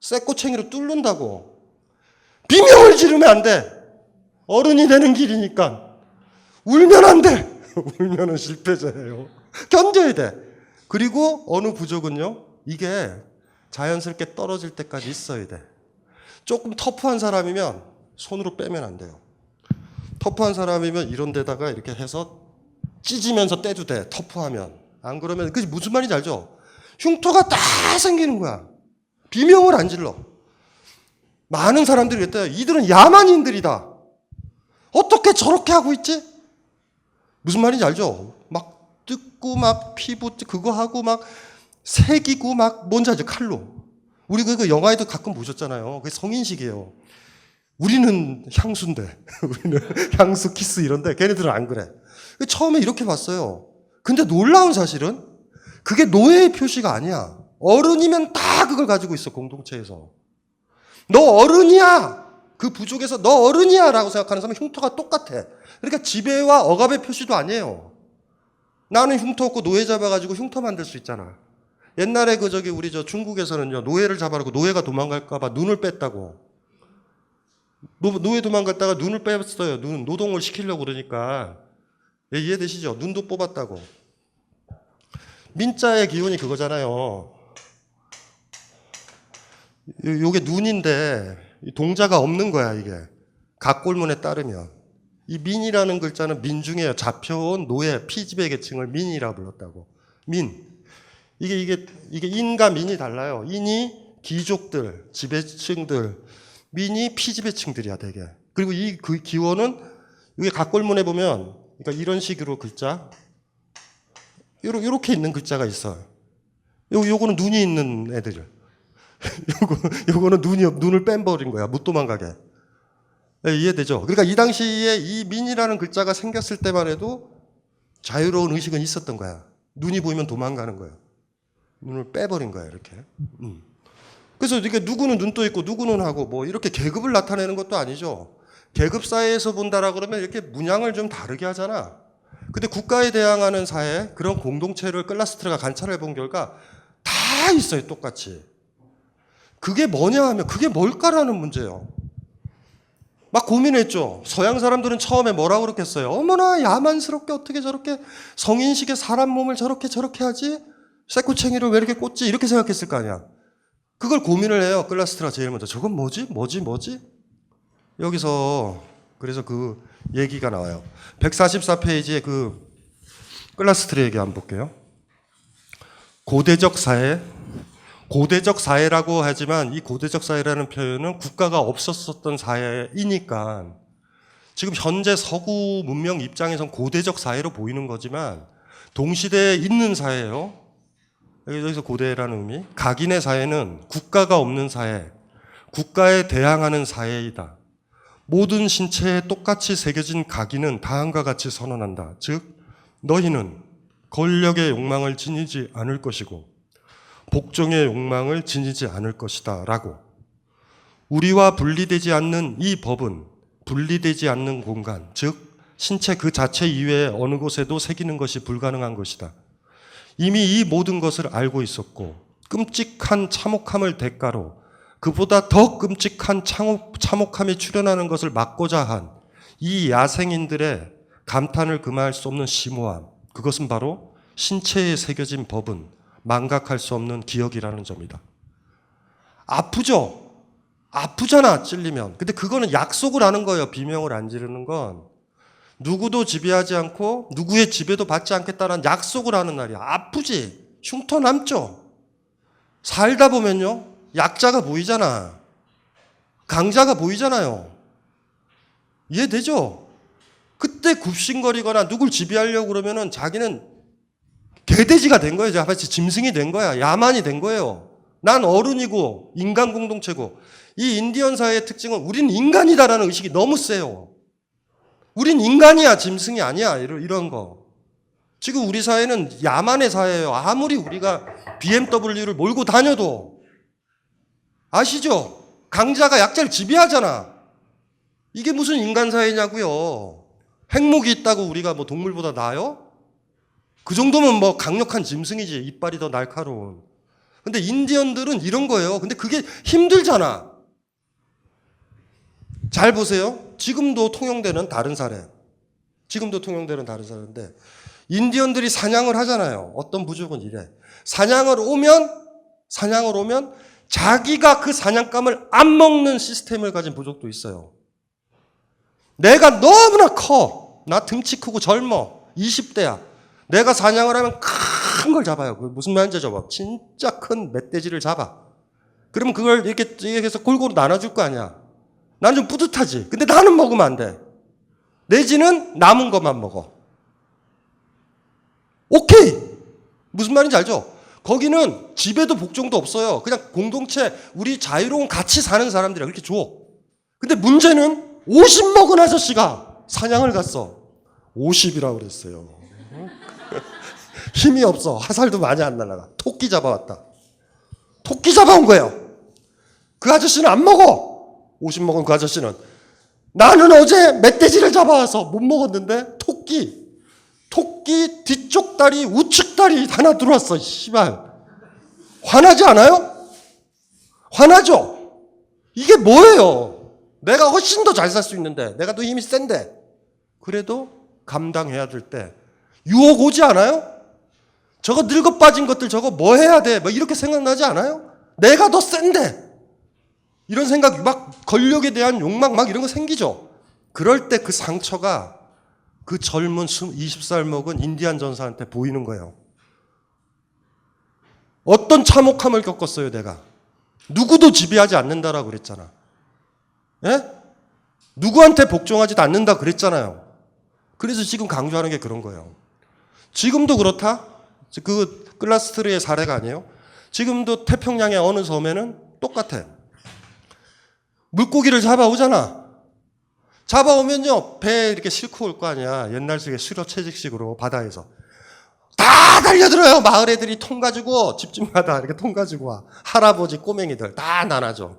쇠꼬챙이로 뚫는다고. 비명을 지르면 안 돼. 어른이 되는 길이니까. 울면 안 돼. 울면은 실패자예요. 견뎌야 돼. 그리고 어느 부족은요, 이게 자연스럽게 떨어질 때까지 있어야 돼. 조금 터프한 사람이면 손으로 빼면 안 돼요. 터프한 사람이면 이런 데다가 이렇게 해서 찢으면서 떼도 돼. 터프하면. 안 그러면 그게 무슨 말인지 알죠? 흉터가 딱 생기는 거야. 비명을 안 질러. 많은 사람들이 그랬대요. 이들은 야만인들이다. 어떻게 저렇게 하고 있지? 무슨 말인지 알죠? 막 뜯고 막 피부 그거 하고 막 새기고 막 뭔지 알죠? 칼로. 우리 그 영화에도 가끔 보셨잖아요. 그게 성인식이에요. 우리는 향수인데, 우리는 향수 키스 이런데 걔네들은 안 그래. 처음에 이렇게 봤어요. 근데 놀라운 사실은 그게 노예의 표시가 아니야. 어른이면 다 그걸 가지고 있어, 공동체에서. 너 어른이야. 그 부족에서 너 어른이야 라고 생각하는 사람은 흉터가 똑같아. 그러니까 지배와 억압의 표시도 아니에요. 나는 흉터 없고 노예 잡아가지고 흉터 만들 수 있잖아. 옛날에 우리 중국에서는요, 노예를 잡아놓고 노예가 도망갈까봐 눈을 뺐다고. 노예 도망갔다가 눈을 뺐어요. 노동을 시키려고 그러니까. 예, 이해되시죠? 눈도 뽑았다고. 민자의 기원이 그거잖아요. 요게 눈인데 동자가 없는 거야, 이게. 각골문에 따르면. 이 민이라는 글자는 민중에 잡혀온 노예, 피지배 계층을 민이라고 불렀다고. 민. 이게 인과 민이 달라요. 인이 귀족들, 지배층들, 민이 피지배층들이야, 되게. 그리고 그 기원은 이게 각골문에 보면, 그러니까 이런 식으로 글자, 요렇게 있는 글자가 있어. 요거는 눈이 있는 애들. 요거는 눈을 뺀버린 거야. 못 도망가게. 네, 이해되죠? 그러니까 이 당시에 이 민이라는 글자가 생겼을 때만 해도 자유로운 의식은 있었던 거야. 눈이 보이면 도망가는 거야. 눈을 빼버린 거야, 이렇게. 그래서 이게 누구는 눈도 있고 누구는 하고 뭐 이렇게 계급을 나타내는 것도 아니죠. 계급 사회에서 본다라 그러면 이렇게 문양을 좀 다르게 하잖아. 근데 국가에 대항하는 사회, 그런 공동체를 클라스트르가 관찰해 본 결과 다 있어요, 똑같이. 그게 뭐냐 하면 그게 뭘까라는 문제예요. 막 고민했죠. 서양 사람들은 처음에 뭐라고 그랬겠어요? 어머나 야만스럽게 어떻게 저렇게 성인식의 사람 몸을 저렇게 하지? 쇠꼬챙이를 왜 이렇게 꽂지? 이렇게 생각했을 거 아니야. 그걸 고민을 해요. 클라스트르가 제일 먼저. 저건 뭐지? 여기서 그래서 그 얘기가 나와요. 144페이지에 그 클라스트르 얘기 한번 볼게요. 고대적 사회라고 하지만 이 고대적 사회라는 표현은 국가가 없었던 사회이니까 지금 현재 서구 문명 입장에선 고대적 사회로 보이는 거지만 동시대에 있는 사회예요. 여기서 고대라는 의미. 각인의 사회는 국가가 없는 사회, 국가에 대항하는 사회이다. 모든 신체에 똑같이 새겨진 각인은 다음과 같이 선언한다. 즉, 너희는 권력의 욕망을 지니지 않을 것이고 복종의 욕망을 지니지 않을 것이다 라고. 우리와 분리되지 않는 이 법은 분리되지 않는 공간, 즉 신체 그 자체 이외에 어느 곳에도 새기는 것이 불가능한 것이다. 이미 이 모든 것을 알고 있었고 끔찍한 참혹함을 대가로 그보다 더 끔찍한 참혹함이 출현하는 것을 막고자 한 이 야생인들의 감탄을 금할 수 없는 심오함, 그것은 바로 신체에 새겨진 법은 망각할 수 없는 기억이라는 점이다. 아프죠? 아프잖아, 찔리면. 근데 그거는 약속을 하는 거예요. 비명을 안 지르는 건. 누구도 지배하지 않고 누구의 지배도 받지 않겠다는 약속을 하는 날이야. 아프지? 흉터 남죠? 살다 보면요, 약자가 보이잖아. 강자가 보이잖아요. 이해되죠? 그때 굽신거리거나 누굴 지배하려고 그러면은 자기는 개돼지가 된 거예요. 마치 짐승이 된 거야. 야만이 된 거예요. 난 어른이고 인간 공동체고 이 인디언 사회의 특징은 우린 인간이다라는 의식이 너무 세요. 우린 인간이야, 짐승이 아니야, 이런 거. 지금 우리 사회는 야만의 사회예요. 아무리 우리가 BMW를 몰고 다녀도. 아시죠? 강자가 약자를 지배하잖아. 이게 무슨 인간 사회냐고요. 핵목이 있다고 우리가 뭐 동물보다 나아요? 그 정도면 뭐 강력한 짐승이지, 이빨이 더 날카로운. 근데 인디언들은 이런 거예요. 근데 그게 힘들잖아. 잘 보세요. 지금도 통용되는 다른 사례. 지금도 통용되는 다른 사례인데, 인디언들이 사냥을 하잖아요. 어떤 부족은 이래. 사냥을 오면 자기가 그 사냥감을 안 먹는 시스템을 가진 부족도 있어요. 내가 너무나 커. 나 등치 크고 젊어. 20대야. 내가 사냥을 하면 큰 걸 잡아요. 무슨 말인지 잡아. 진짜 큰 멧돼지를 잡아. 그러면 그걸 이렇게 해서 골고루 나눠줄 거 아니야. 나는 좀 뿌듯하지. 근데 나는 먹으면 안 돼. 내지는 남은 것만 먹어. 오케이. 무슨 말인지 알죠? 거기는 지배도 복종도 없어요. 그냥 공동체, 우리 자유로운 같이 사는 사람들이야. 그렇게 줘. 근데 문제는 50 먹은 아저씨가 사냥을 갔어. 50이라고 그랬어요. 힘이 없어. 화살도 많이 안 날아가. 토끼 잡아왔다. 토끼 잡아온 거예요. 그 아저씨는 안 먹어. 50 먹은 그 아저씨는. 나는 어제 멧돼지를 잡아와서 못 먹었는데 토끼 뒤쪽 다리, 우측 다리 하나 들어왔어. 씨발. 화나지 않아요? 화나죠? 이게 뭐예요? 내가 훨씬 더 잘 살 수 있는데, 내가 더 힘이 센데, 그래도 감당해야 될 때 유혹 오지 않아요? 저거 늙어 빠진 것들 저거 뭐 해야 돼? 뭐 이렇게 생각나지 않아요? 내가 더 센데. 이런 생각, 막 권력에 대한 욕망 막 이런 거 생기죠. 그럴 때 그 상처가 그 젊은 20살 먹은 인디안 전사한테 보이는 거예요. 어떤 참혹함을 겪었어요, 내가. 누구도 지배하지 않는다라고 그랬잖아. 예? 누구한테 복종하지도 않는다 그랬잖아요. 그래서 지금 강조하는 게 그런 거예요. 지금도 그렇다? 그 클라스트르의 사례가 아니에요. 지금도 태평양의 어느 섬에는 똑같아. 물고기를 잡아오잖아. 잡아오면요, 배에 이렇게 싣고 올 거 아니야. 옛날식의 수로 채직식으로 바다에서. 다 달려들어요. 마을 애들이 통 가지고 집집마다 이렇게 통 가지고 와. 할아버지, 꼬맹이들 다 나눠줘.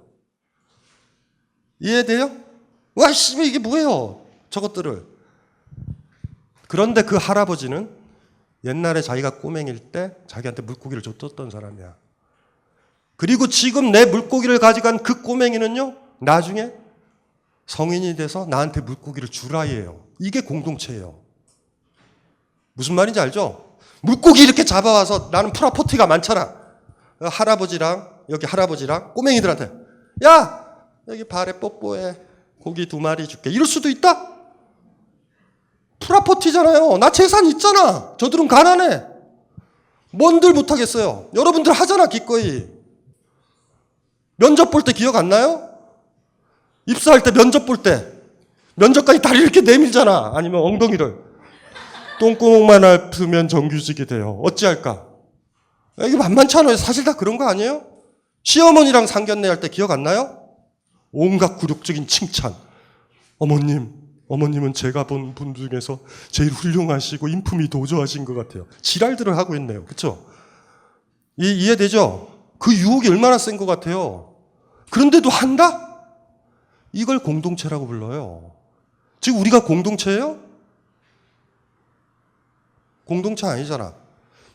이해돼요? 와, 씨발 이게 뭐예요? 저것들을. 그런데 그 할아버지는 옛날에 자기가 꼬맹일 때 자기한테 물고기를 줬던 사람이야. 그리고 지금 내 물고기를 가져간 그 꼬맹이는요, 나중에 성인이 돼서 나한테 물고기를 주라예요. 이게 공동체예요. 무슨 말인지 알죠? 물고기 이렇게 잡아와서, 나는 프라포티가 많잖아. 여기 할아버지랑 꼬맹이들한테, 야, 여기 발에 뽀뽀해. 고기 2마리 줄게. 이럴 수도 있다? 프라포티잖아요. 나 재산 있잖아. 저들은 가난해. 뭔들 못하겠어요. 여러분들 하잖아, 기꺼이. 면접 볼 때 기억 안 나요? 입사할 때 면접 볼 때 면접관이 다리 이렇게 내밀잖아. 아니면 엉덩이를. 똥구멍만 아프면 정규직이 돼요. 어찌할까? 이게 만만치 않아요. 사실 다 그런 거 아니에요? 시어머니랑 상견례 할 때 기억 안 나요? 온갖 굴욕적인 칭찬. 어머님은 제가 본 분 중에서 제일 훌륭하시고 인품이 도저하신 것 같아요. 지랄들을 하고 있네요. 그렇죠? 이해되죠? 그 유혹이 얼마나 센 것 같아요. 그런데도 한다? 이걸 공동체라고 불러요. 지금 우리가 공동체예요? 공동체 아니잖아.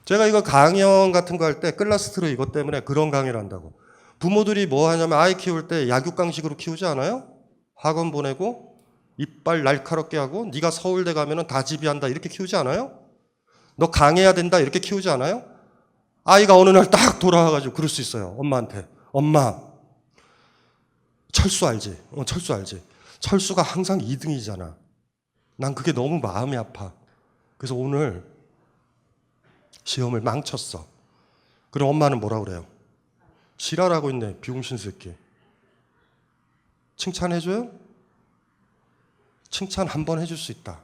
제가 이거 강연 같은 거 할 때 클라스트르 이것 때문에 그런 강의를 한다고. 부모들이 뭐 하냐면 아이 키울 때 약육강식으로 키우지 않아요? 학원 보내고 이빨 날카롭게 하고 네가 서울대 가면은 다 지배한다 이렇게 키우지 않아요? 너 강해야 된다 이렇게 키우지 않아요? 아이가 어느 날 딱 돌아와가지고 그럴 수 있어요. 엄마한테. 엄마, 철수 알지? 철수 알지? 철수가 항상 2등이잖아. 난 그게 너무 마음이 아파. 그래서 오늘 시험을 망쳤어. 그럼 엄마는 뭐라 그래요? 지랄하고 있네, 비용신 새끼. 칭찬해줘요? 칭찬 한 번 해줄 수 있다.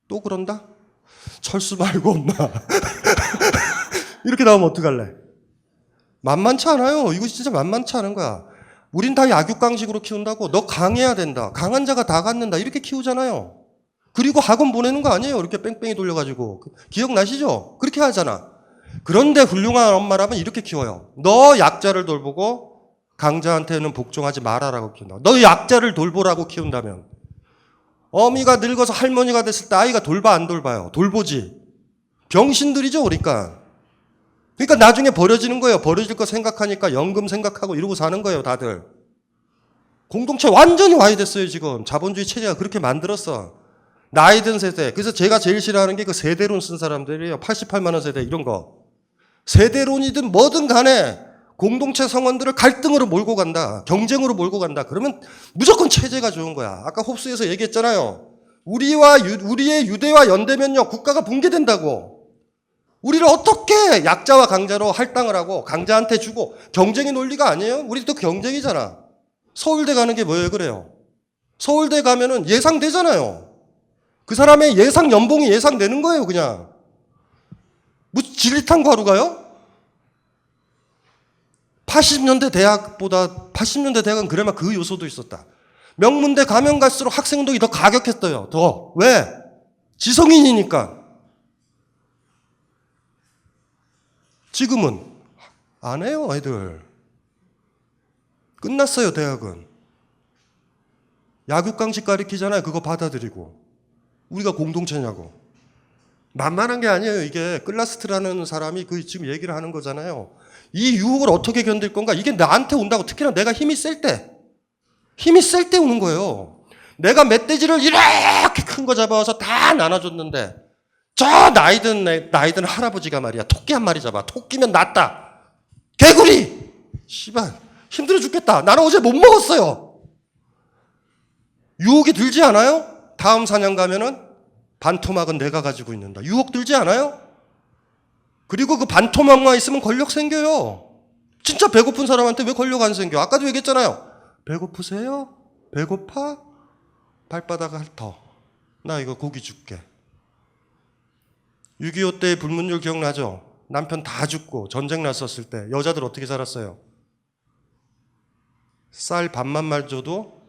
또 그런다? 철수 말고 엄마. 이렇게 나오면 어떡할래? 만만치 않아요. 이거 진짜 만만치 않은 거야. 우린 다 약육강식으로 키운다고. 너 강해야 된다. 강한 자가 다 갖는다. 이렇게 키우잖아요. 그리고 학원 보내는 거 아니에요. 이렇게 뺑뺑이 돌려가지고. 기억나시죠? 그렇게 하잖아. 그런데 훌륭한 엄마라면 이렇게 키워요. 너 약자를 돌보고 강자한테는 복종하지 말아라고 키운다. 너 약자를 돌보라고 키운다면. 어미가 늙어서 할머니가 됐을 때 아이가 돌봐 안 돌봐요? 돌보지. 병신들이죠. 그러니까 나중에 버려지는 거예요. 버려질 거 생각하니까 연금 생각하고 이러고 사는 거예요. 다들. 공동체 완전히 와해됐어요. 지금 자본주의 체제가 그렇게 만들었어. 나이 든 세대. 그래서 제가 제일 싫어하는 게 그 세대론 쓴 사람들이에요. 88만 원 세대 이런 거. 세대론이든 뭐든 간에 공동체 성원들을 갈등으로 몰고 간다. 경쟁으로 몰고 간다. 그러면 무조건 체제가 좋은 거야. 아까 홉스에서 얘기했잖아요. 우리의 유대와 연대면요. 국가가 붕괴된다고. 우리를 어떻게 약자와 강자로 할당을 하고 강자한테 주고 경쟁의 논리가 아니에요? 우리도 경쟁이잖아. 서울대 가는 게 뭐예요? 그래요. 서울대 가면은 예상되잖아요. 그 사람의 예상 연봉이 예상되는 거예요. 그냥. 무슨 진리탄 과로 가요? 80년대 대학은 그래마 그 요소도 있었다. 명문대 가면 갈수록 학생동이 더 가격했어요. 더. 왜? 지성인이니까. 지금은 안 해요, 애들. 끝났어요, 대학은. 약육강식 가르치잖아요. 그거 받아들이고. 우리가 공동체냐고. 만만한 게 아니에요. 이게 클라스트라는 사람이 그 지금 얘기를 하는 거잖아요. 이 유혹을 어떻게 견딜 건가? 이게 나한테 온다고. 특히나 내가 힘이 셀 때 오는 거예요. 내가 멧돼지를 이렇게 큰 거 잡아와서 다 나눠줬는데 저 나이든 할아버지가 말이야 토끼 한 마리 잡아. 토끼면 낫다. 개구리. 씨발 힘들어 죽겠다. 나는 어제 못 먹었어요. 유혹이 들지 않아요? 다음 사냥 가면은 반토막은 내가 가지고 있는다. 유혹 들지 않아요? 그리고 그 반토막만 있으면 권력 생겨요. 진짜 배고픈 사람한테 왜 권력 안 생겨? 아까도 얘기했잖아요. 배고프세요? 배고파? 발바닥 핥어. 나 이거 고기 줄게. 6.25 때 불문율 기억나죠? 남편 다 죽고 전쟁 났었을 때 여자들 어떻게 살았어요? 쌀 반만 줘도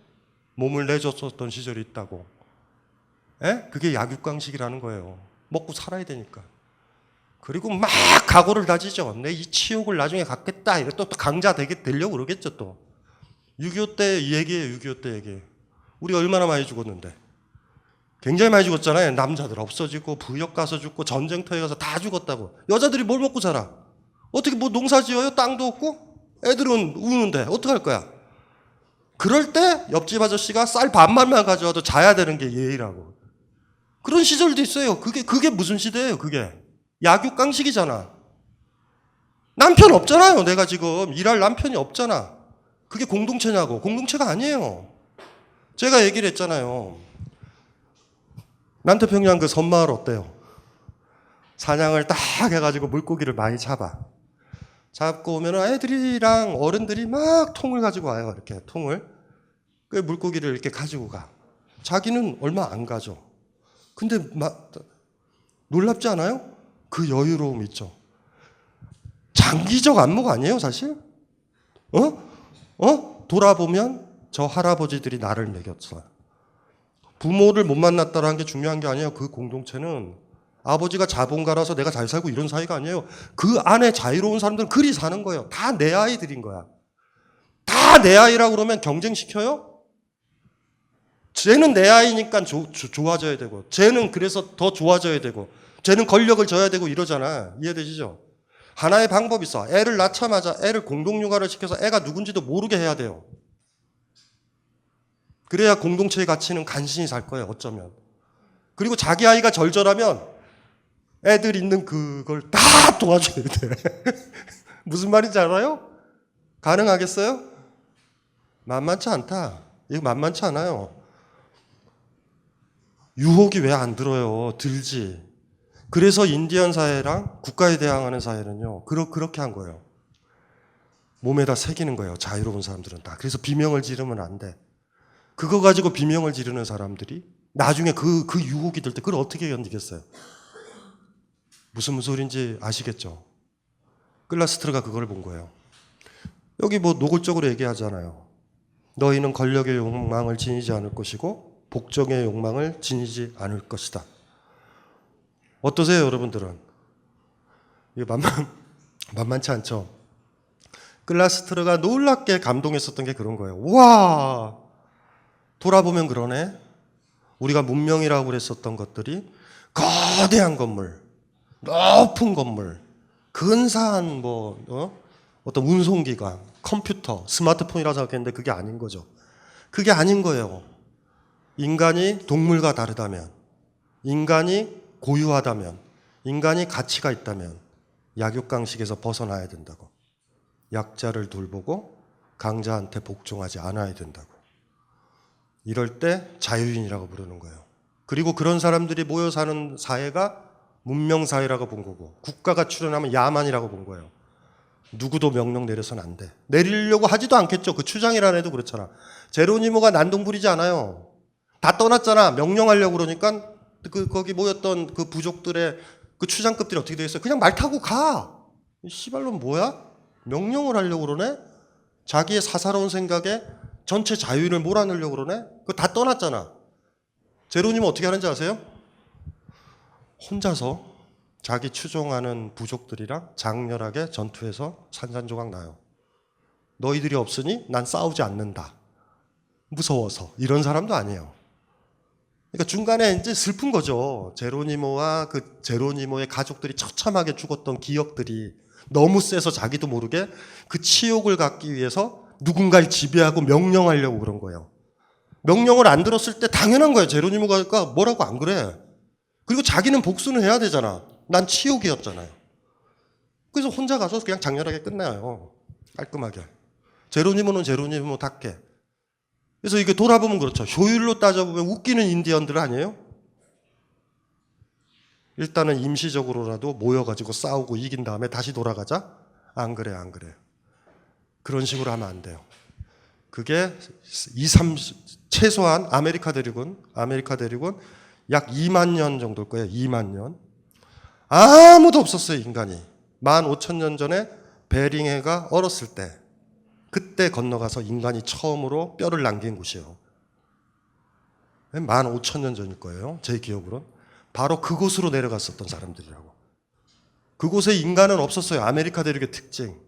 몸을 내줬었던 시절이 있다고. 에? 그게 약육강식이라는 거예요. 먹고 살아야 되니까. 그리고 막 각오를 다지죠. 내 이 치욕을 나중에 갖겠다. 이래 또 강자 되려고 그러겠죠 또. 6.25 때 얘기예요. 6.25 때 얘기. 우리가 얼마나 많이 죽었는데. 굉장히 많이 죽었잖아요. 남자들 없어지고 부역 가서 죽고 전쟁터에 가서 다 죽었다고. 여자들이 뭘 먹고 살아? 어떻게 뭐 농사 지어요? 땅도 없고? 애들은 우는데 어떡할 거야? 그럴 때 옆집 아저씨가 쌀 반만만 가져와도 자야 되는 게 예의라고. 그런 시절도 있어요. 그게 무슨 시대예요? 그게 약육강식이잖아. 남편 없잖아요. 내가 지금 일할 남편이 없잖아. 그게 공동체냐고. 공동체가 아니에요. 제가 얘기를 했잖아요. 남태평양 그 섬마을 어때요? 사냥을 딱 해가지고 물고기를 많이 잡고 오면 애들이랑 어른들이 막 통을 가지고 와요. 이렇게 통을. 그 물고기를 이렇게 가지고 가. 자기는 얼마 안 가져. 근데 놀랍지 않아요? 그 여유로움 있죠. 장기적 안목 아니에요, 사실? 돌아보면 저 할아버지들이 나를 먹였어요. 부모를 못 만났다라는 게 중요한 게 아니에요. 그 공동체는 아버지가 자본가라서 내가 잘 살고 이런 사이가 아니에요. 그 안에 자유로운 사람들은 그리 사는 거예요. 다 내 아이들인 거야. 다 내 아이라고 그러면 경쟁시켜요? 쟤는 내 아이니까 좋아져야 되고, 쟤는 그래서 더 좋아져야 되고, 쟤는 권력을 줘야 되고 이러잖아. 이해되시죠? 하나의 방법이 있어. 애를 낳자마자 애를 공동육아를 시켜서 애가 누군지도 모르게 해야 돼요. 그래야 공동체의 가치는 간신히 살 거예요. 어쩌면. 그리고 자기 아이가 절절하면 애들 있는 그걸 다 도와줘야 돼. 무슨 말인지 알아요? 가능하겠어요? 만만치 않다. 이거 만만치 않아요. 유혹이 왜 안 들어요? 들지. 그래서 인디언 사회랑 국가에 대항하는 사회는요. 그렇게 한 거예요. 몸에다 새기는 거예요. 자유로운 사람들은 다. 그래서 비명을 지르면 안 돼. 그거 가지고 비명을 지르는 사람들이 나중에 그 유혹이 들 때 그걸 어떻게 견디겠어요? 무슨 소리인지 아시겠죠? 클라스트르가 그걸 본 거예요. 여기 뭐 노골적으로 얘기하잖아요. 너희는 권력의 욕망을 지니지 않을 것이고 복종의 욕망을 지니지 않을 것이다. 어떠세요, 여러분들은? 이게 만만치 않죠? 글라스트르가 놀랍게 감동했었던 게 그런 거예요. 와, 돌아보면 그러네. 우리가 문명이라고 그랬었던 것들이 거대한 건물, 높은 건물, 근사한 어떤 운송기관, 컴퓨터, 스마트폰이라고 생각했는데 그게 아닌 거죠. 그게 아닌 거예요. 인간이 동물과 다르다면, 인간이 고유하다면, 인간이 가치가 있다면 약육강식에서 벗어나야 된다고. 약자를 돌보고 강자한테 복종하지 않아야 된다고. 이럴 때 자유인이라고 부르는 거예요. 그리고 그런 사람들이 모여 사는 사회가 문명사회라고 본 거고, 국가가 출현하면 야만이라고 본 거예요. 누구도 명령 내려서는 안 돼. 내리려고 하지도 않겠죠. 그 추장이라는 애도 그렇잖아. 제로니모가 난동 부리지 않아요. 다 떠났잖아. 명령하려고 그러니까 거기 모였던 그 부족들의 그 추장급들이 어떻게 되겠어요? 그냥 말 타고 가. 이 씨발놈 뭐야? 명령을 하려고 그러네? 자기의 사사로운 생각에 전체 자유를 몰아넣으려고 그러네? 그거 다 떠났잖아. 제로니모 어떻게 하는지 아세요? 혼자서 자기 추종하는 부족들이랑 장렬하게 전투해서 산산조각 나요. 너희들이 없으니 난 싸우지 않는다. 무서워서. 이런 사람도 아니에요. 그러니까 중간에 이제 슬픈 거죠. 제로니모와 그 제로니모의 가족들이 처참하게 죽었던 기억들이 너무 세서 자기도 모르게 그 치욕을 갖기 위해서 누군가를 지배하고 명령하려고 그런 거예요. 명령을 안 들었을 때 당연한 거예요. 제로니모가 뭐라고 안 그래. 그리고 자기는 복수는 해야 되잖아. 난 치욕이었잖아요. 그래서 혼자 가서 그냥 장렬하게 끝나요. 깔끔하게. 제로니모는 제로니모답게. 그래서 이게 돌아보면 그렇죠. 효율로 따져보면 웃기는 인디언들 아니에요? 일단은 임시적으로라도 모여가지고 싸우고 이긴 다음에 다시 돌아가자? 안 그래, 안 그래. 그런 식으로 하면 안 돼요. 그게 최소한 아메리카 대륙은 약 2만 년 정도일 거예요. 2만 년. 아무도 없었어요, 인간이. 15,000년 전에 베링해가 얼었을 때, 그때 건너가서 인간이 처음으로 뼈를 남긴 곳이에요. 15,000년 전일 거예요, 제 기억으로는. 바로 그곳으로 내려갔었던 사람들이라고. 그곳에 인간은 없었어요. 아메리카 대륙의 특징.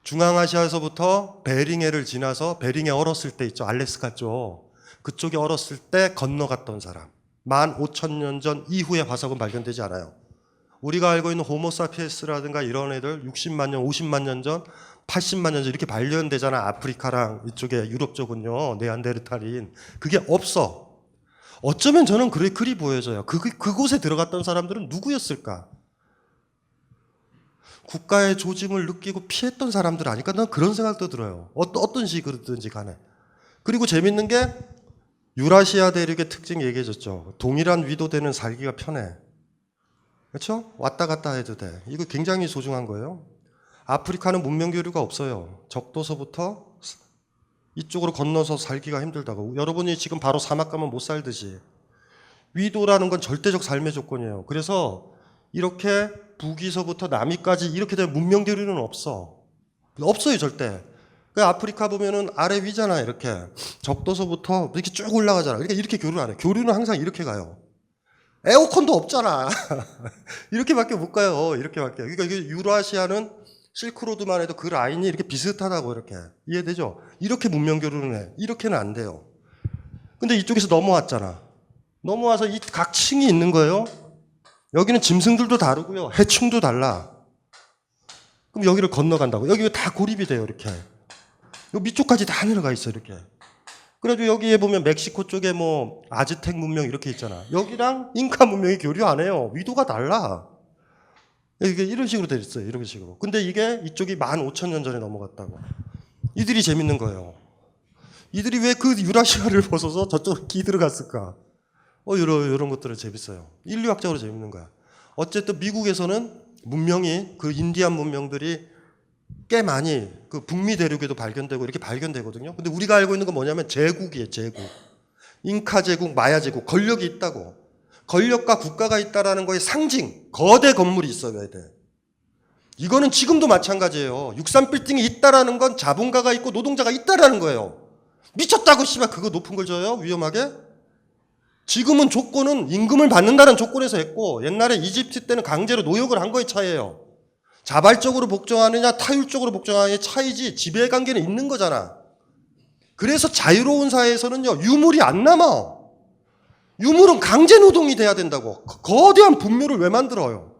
중앙아시아에서부터 베링해를 지나서 베링해 얼었을 때 있죠. 알래스카 쪽. 그쪽에 얼었을 때 건너갔던 사람. 15,000년 전 이후의 화석은 발견되지 않아요. 우리가 알고 있는 호모사피엔스라든가 이런 애들 60만 년, 50만 년 전, 80만 년 전 이렇게 발견되잖아. 아프리카랑 이쪽에 유럽 쪽은요. 네안데르탈인. 그게 없어. 어쩌면 저는 그리 보여져요. 그곳에 들어갔던 사람들은 누구였을까? 국가의 조짐을 느끼고 피했던 사람들 아닐까? 난 그런 생각도 들어요. 어떤 식으로든지 간에. 그리고 재밌는 게 유라시아 대륙의 특징 얘기해줬죠. 동일한 위도되는 살기가 편해. 그렇죠? 왔다 갔다 해도 돼. 이거 굉장히 소중한 거예요. 아프리카는 문명 교류가 없어요. 적도서부터 이쪽으로 건너서 살기가 힘들다고. 여러분이 지금 바로 사막 가면 못 살듯이. 위도라는 건 절대적 삶의 조건이에요. 그래서 이렇게 북위서부터 남위까지 이렇게 되면 문명 교류는 없어. 없어요, 절대. 그 아프리카 보면은 아래 위잖아, 이렇게. 적도서부터 이렇게 쭉 올라가잖아. 그러니까 이렇게 교류를 안 해. 교류는 항상 이렇게 가요. 에어컨도 없잖아. 이렇게밖에 못 가요. 이렇게밖에. 그러니까 유라시아는 실크로드만 해도 그 라인이 이렇게 비슷하다고 이렇게. 이해되죠? 이렇게 문명 교류를 해. 이렇게는 안 돼요. 근데 이쪽에서 넘어왔잖아. 넘어와서 이 각 층이 있는 거예요. 여기는 짐승들도 다르고요. 해충도 달라. 그럼 여기를 건너간다고. 여기 다 고립이 돼요, 이렇게. 요 밑쪽까지 다 내려가 있어, 이렇게. 그래도 여기에 보면 멕시코 쪽에 뭐 아즈텍 문명 이렇게 있잖아. 여기랑 잉카 문명이 교류 안 해요. 위도가 달라. 이게 이런 식으로 돼 있어요. 이런 식으로. 근데 이게 이쪽이 15,000년 전에 넘어갔다고. 이들이 재밌는 거예요. 이들이 왜 그 유라시아를 벗어서 저쪽 기 들어갔을까? 이런 것들은 재밌어요. 인류학적으로 재밌는 거야. 어쨌든 미국에서는 문명이 그 인디안 문명들이 꽤 많이 그 북미 대륙에도 발견되고 이렇게 발견되거든요. 근데 우리가 알고 있는 건 뭐냐면 제국이에요, 제국. 잉카 제국, 마야 제국, 권력이 있다고. 권력과 국가가 있다라는 거의 상징, 거대 건물이 있어야 돼. 이거는 지금도 마찬가지예요. 63빌딩이 있다라는 건 자본가가 있고 노동자가 있다라는 거예요. 미쳤다고 씨발 그거 높은 걸 줘요? 위험하게? 지금은 조건은 임금을 받는다는 조건에서 했고 옛날에 이집트 때는 강제로 노역을 한 거의 차이예요. 자발적으로 복종하느냐 타율적으로 복종하느냐의 차이지 지배 관계는 있는 거잖아. 그래서 자유로운 사회에서는요 유물이 안 남아. 유물은 강제 노동이 돼야 된다고. 거대한 분묘를 왜 만들어요?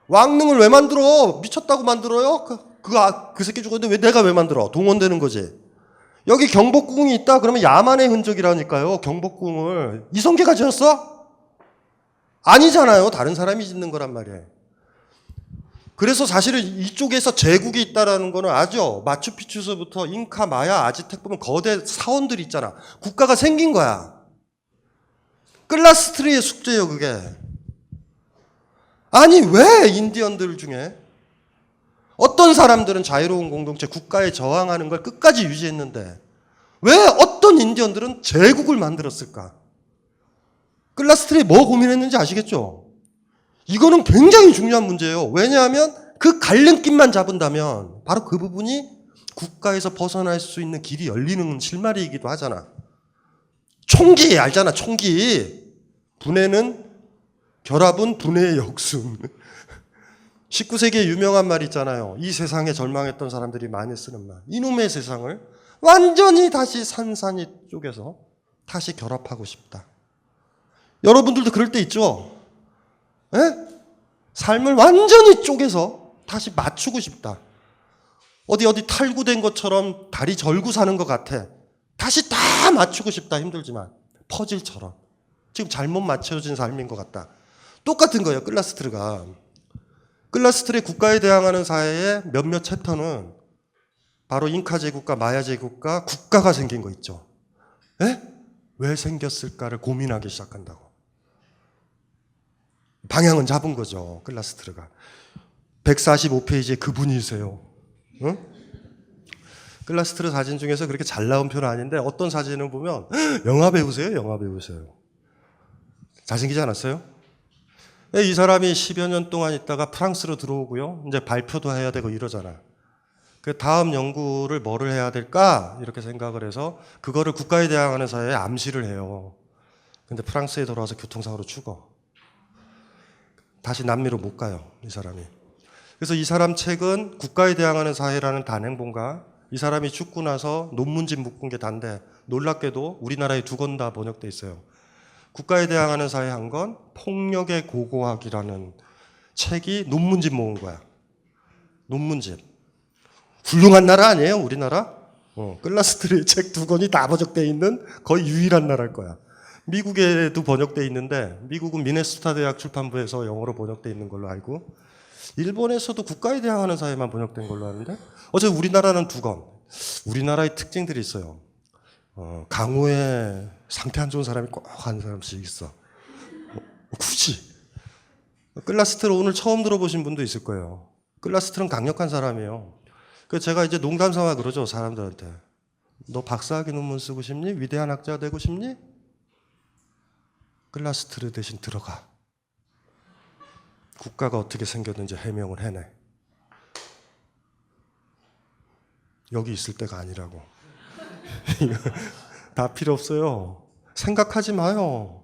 왕릉을 왜 만들어? 미쳤다고 만들어요? 그 새끼 죽었는데 내가 왜 만들어? 동원되는 거지. 여기 경복궁이 있다 그러면 야만의 흔적이라니까요. 경복궁을 이성계가 지었어? 아니잖아요. 다른 사람이 짓는 거란 말이에요. 그래서 사실은 이쪽에서 제국이 있다라는 거는 아죠. 마추픽추서부터 잉카, 마야, 아즈텍 보면 거대 사원들이 있잖아. 국가가 생긴 거야. 클라스트리의 숙제예요, 그게. 아니, 왜 인디언들 중에 어떤 사람들은 자유로운 공동체, 국가에 저항하는 걸 끝까지 유지했는데 왜 어떤 인디언들은 제국을 만들었을까? 클라스트리 뭐 고민했는지 아시겠죠? 이거는 굉장히 중요한 문제예요. 왜냐하면 그 갈림길만 잡은다면 바로 그 부분이 국가에서 벗어날 수 있는 길이 열리는 실마리이기도 하잖아. 총기 알잖아. 총기. 분해는 결합은 분해의 역순. 19세기에 유명한 말 있잖아요. 이 세상에 절망했던 사람들이 많이 쓰는 말. 이놈의 세상을 완전히 다시 산산이 쪼개서 다시 결합하고 싶다. 여러분들도 그럴 때 있죠? 에? 삶을 완전히 쪼개서 다시 맞추고 싶다. 어디 탈구된 것처럼 다리 절구 사는 것 같아. 다시 다 맞추고 싶다. 힘들지만 퍼즐처럼 지금 잘못 맞춰진 삶인 것 같다. 똑같은 거예요. 클라스트르가. 클라스트르의 국가에 대항하는 사회의 몇몇 챕터는 바로 잉카 제국과 마야 제국과 국가가 생긴 거 있죠. 에? 왜 생겼을까를 고민하기 시작한다고. 방향은 잡은 거죠. 클라스트르가. 145페이지에 그분이세요. 응? 클라스트르 사진 중에서 그렇게 잘 나온 편은 아닌데 어떤 사진을 보면 영화 배우세요. 영화 배우세요. 잘생기지 않았어요? 이 사람이 10여 년 동안 있다가 프랑스로 들어오고요. 이제 발표도 해야 되고 이러잖아. 그 다음 연구를 뭐를 해야 될까? 이렇게 생각을 해서 그거를 국가에 대항하는 사회에 암시를 해요. 근데 프랑스에 돌아와서 교통사고로 죽어. 다시 남미로 못 가요. 이 사람이. 그래서 이 사람 책은 국가에 대항하는 사회라는 단행본가 이 사람이 죽고 나서 논문집 묶은 게 단데 놀랍게도 우리나라에 2권 다 번역돼 있어요. 국가에 대항하는 사회 한 권, 폭력의 고고학이라는 책이 논문집 모은 거야. 논문집. 훌륭한 나라 아니에요, 우리나라? 클라스트리의 책 2권이 다 번역돼 있는 거의 유일한 나라일 거야. 미국에도 번역돼 있는데 미국은 미네소타 대학 출판부에서 영어로 번역돼 있는 걸로 알고 일본에서도 국가에 대항하는 사회만 번역된 걸로 아는데 어차피 우리나라는 2권. 우리나라의 특징들이 있어요. 강호에 상태 안 좋은 사람이 꼭 한 사람씩 있어. 굳이. 클라스트르 오늘 처음 들어보신 분도 있을 거예요. 클라스트르는 강력한 사람이에요. 그래서 제가 이제 농담 삼아 그러죠, 사람들한테. 너 박사학위 논문 쓰고 싶니? 위대한 학자가 되고 싶니? 클라스트르 대신 들어가. 국가가 어떻게 생겼는지 해명을 해내. 여기 있을 때가 아니라고. 다 필요 없어요. 생각하지 마요.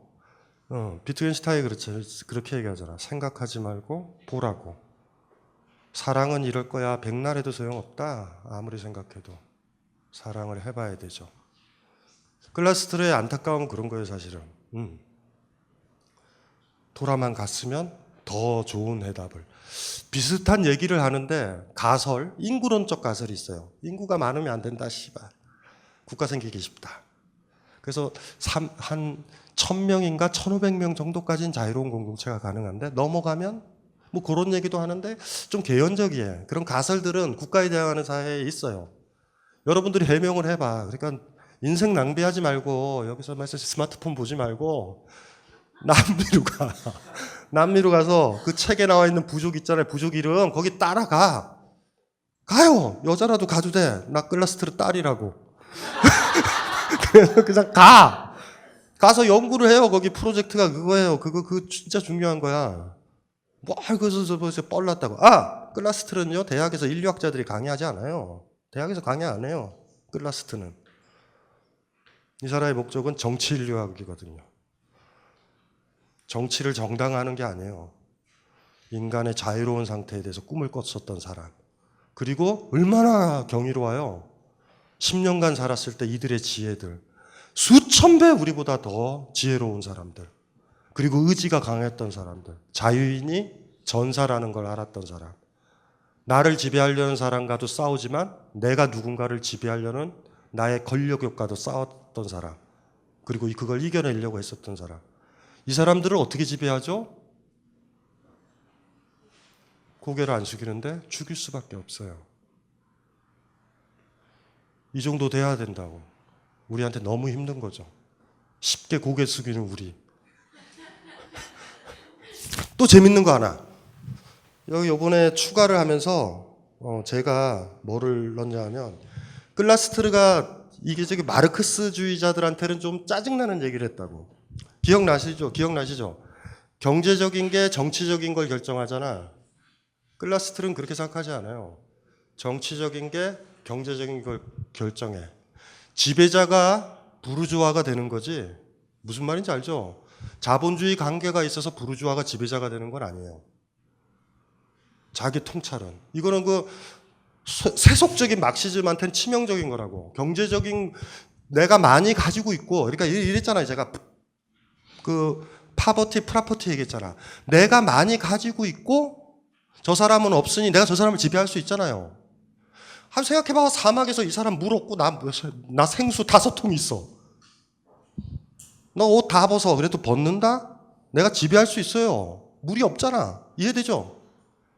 비트겐슈타인이 그렇죠. 그렇게 얘기하잖아. 생각하지 말고 보라고. 사랑은 이럴 거야. 백날 해도 소용없다. 아무리 생각해도. 사랑을 해봐야 되죠. 클라스트르의 안타까움은 그런 거예요, 사실은. 돌아만 갔으면 더 좋은 해답을. 비슷한 얘기를 하는데 가설, 인구론적 가설이 있어요. 인구가 많으면 안 된다, 씨발. 국가 생기기 쉽다. 그래서 한 1000명인가 1500명 정도까지는 자유로운 공동체가 가능한데 넘어가면 뭐 그런 얘기도 하는데 좀 개연적이에요. 그런 가설들은 국가에 대항하는 사회에 있어요. 여러분들이 해명을 해봐. 그러니까 인생 낭비하지 말고 여기서 말씀 스마트폰 보지 말고 남미로 가. 남미로 가서 그 책에 나와 있는 부족 있잖아요. 부족 이름 거기 따라가. 가요. 여자라도 가도 돼. 나 클라스트르 딸이라고. 그래서 그냥 가. 가서 연구를 해요. 거기 프로젝트가 그거예요. 그거 진짜 중요한 거야. 뭐 그래서 벌써 뻘났다고. 클라스트르는요. 대학에서 인류학자들이 강의하지 않아요. 대학에서 강의 안 해요. 클라스트는. 이 사람의 목적은 정치 인류학이거든요. 정치를 정당화하는 게 아니에요. 인간의 자유로운 상태에 대해서 꿈을 꿨었던 사람. 그리고 얼마나 경이로워요. 10년간 살았을 때 이들의 지혜들. 수천 배 우리보다 더 지혜로운 사람들. 그리고 의지가 강했던 사람들. 자유인이 전사라는 걸 알았던 사람. 나를 지배하려는 사람과도 싸우지만 내가 누군가를 지배하려는 나의 권력욕과도 싸웠던 사람. 그리고 그걸 이겨내려고 했었던 사람. 이 사람들을 어떻게 지배하죠? 고개를 안 숙이는데 죽일 수밖에 없어요. 이 정도 돼야 된다고. 우리한테 너무 힘든 거죠. 쉽게 고개 숙이는 우리. 또 재밌는 거 하나. 여기 요번에 추가를 하면서 제가 뭐를 넣냐 하면 클라스트르가 이게 저기 마르크스주의자들한테는 좀 짜증나는 얘기를 했다고. 기억나시죠? 경제적인 게 정치적인 걸 결정하잖아. 클라스트르는 그렇게 생각하지 않아요. 정치적인 게 경제적인 걸 결정해. 지배자가 부르주아가 되는 거지. 무슨 말인지 알죠? 자본주의 관계가 있어서 부르주아가 지배자가 되는 건 아니에요. 자기 통찰은. 이거는 그 세속적인 막시즘한테는 치명적인 거라고. 경제적인 내가 많이 가지고 있고, 그러니까 이랬잖아요. 제가 그 파버티, 프라퍼티 얘기했잖아. 내가 많이 가지고 있고 저 사람은 없으니 내가 저 사람을 지배할 수 있잖아요. 한번 생각해봐. 사막에서 이 사람 물 없고 나 생수 5통 있어. 너 옷 다 벗어. 그래도 벗는다? 내가 지배할 수 있어요. 물이 없잖아. 이해되죠?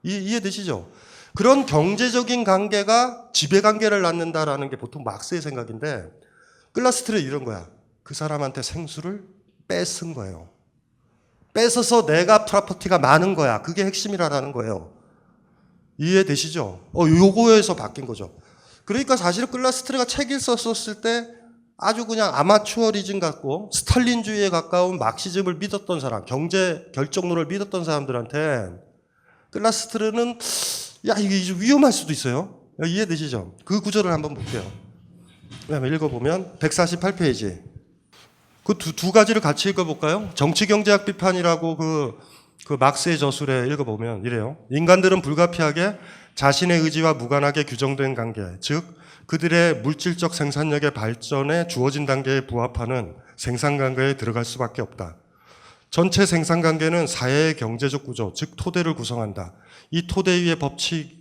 이해되시죠? 그런 경제적인 관계가 지배관계를 낳는다라는 게 보통 막스의 생각인데 클라스트르는 이런 거야. 그 사람한테 생수를 뺏은 거예요. 뺏어서 내가 프로퍼티가 많은 거야. 그게 핵심이라는 거예요. 이해되시죠? 요거에서 바뀐 거죠. 그러니까 사실은 클라스트르가 책을 썼을 때 아주 그냥 아마추어리즘 같고 스탈린주의에 가까운 막시즘을 믿었던 사람, 경제 결정론을 믿었던 사람들한테 클라스트르는 야 이게 좀 위험할 수도 있어요. 이해되시죠? 그 구절을 한번 볼게요. 그다음에 읽어보면 148페이지. 그 두 가지를 같이 읽어볼까요? 정치경제학 비판이라고 그 막스의 저술에 읽어보면 이래요. 인간들은 불가피하게 자신의 의지와 무관하게 규정된 관계, 즉 그들의 물질적 생산력의 발전에 주어진 단계에 부합하는 생산관계에 들어갈 수밖에 없다. 전체 생산관계는 사회의 경제적 구조, 즉 토대를 구성한다. 이 토대 위에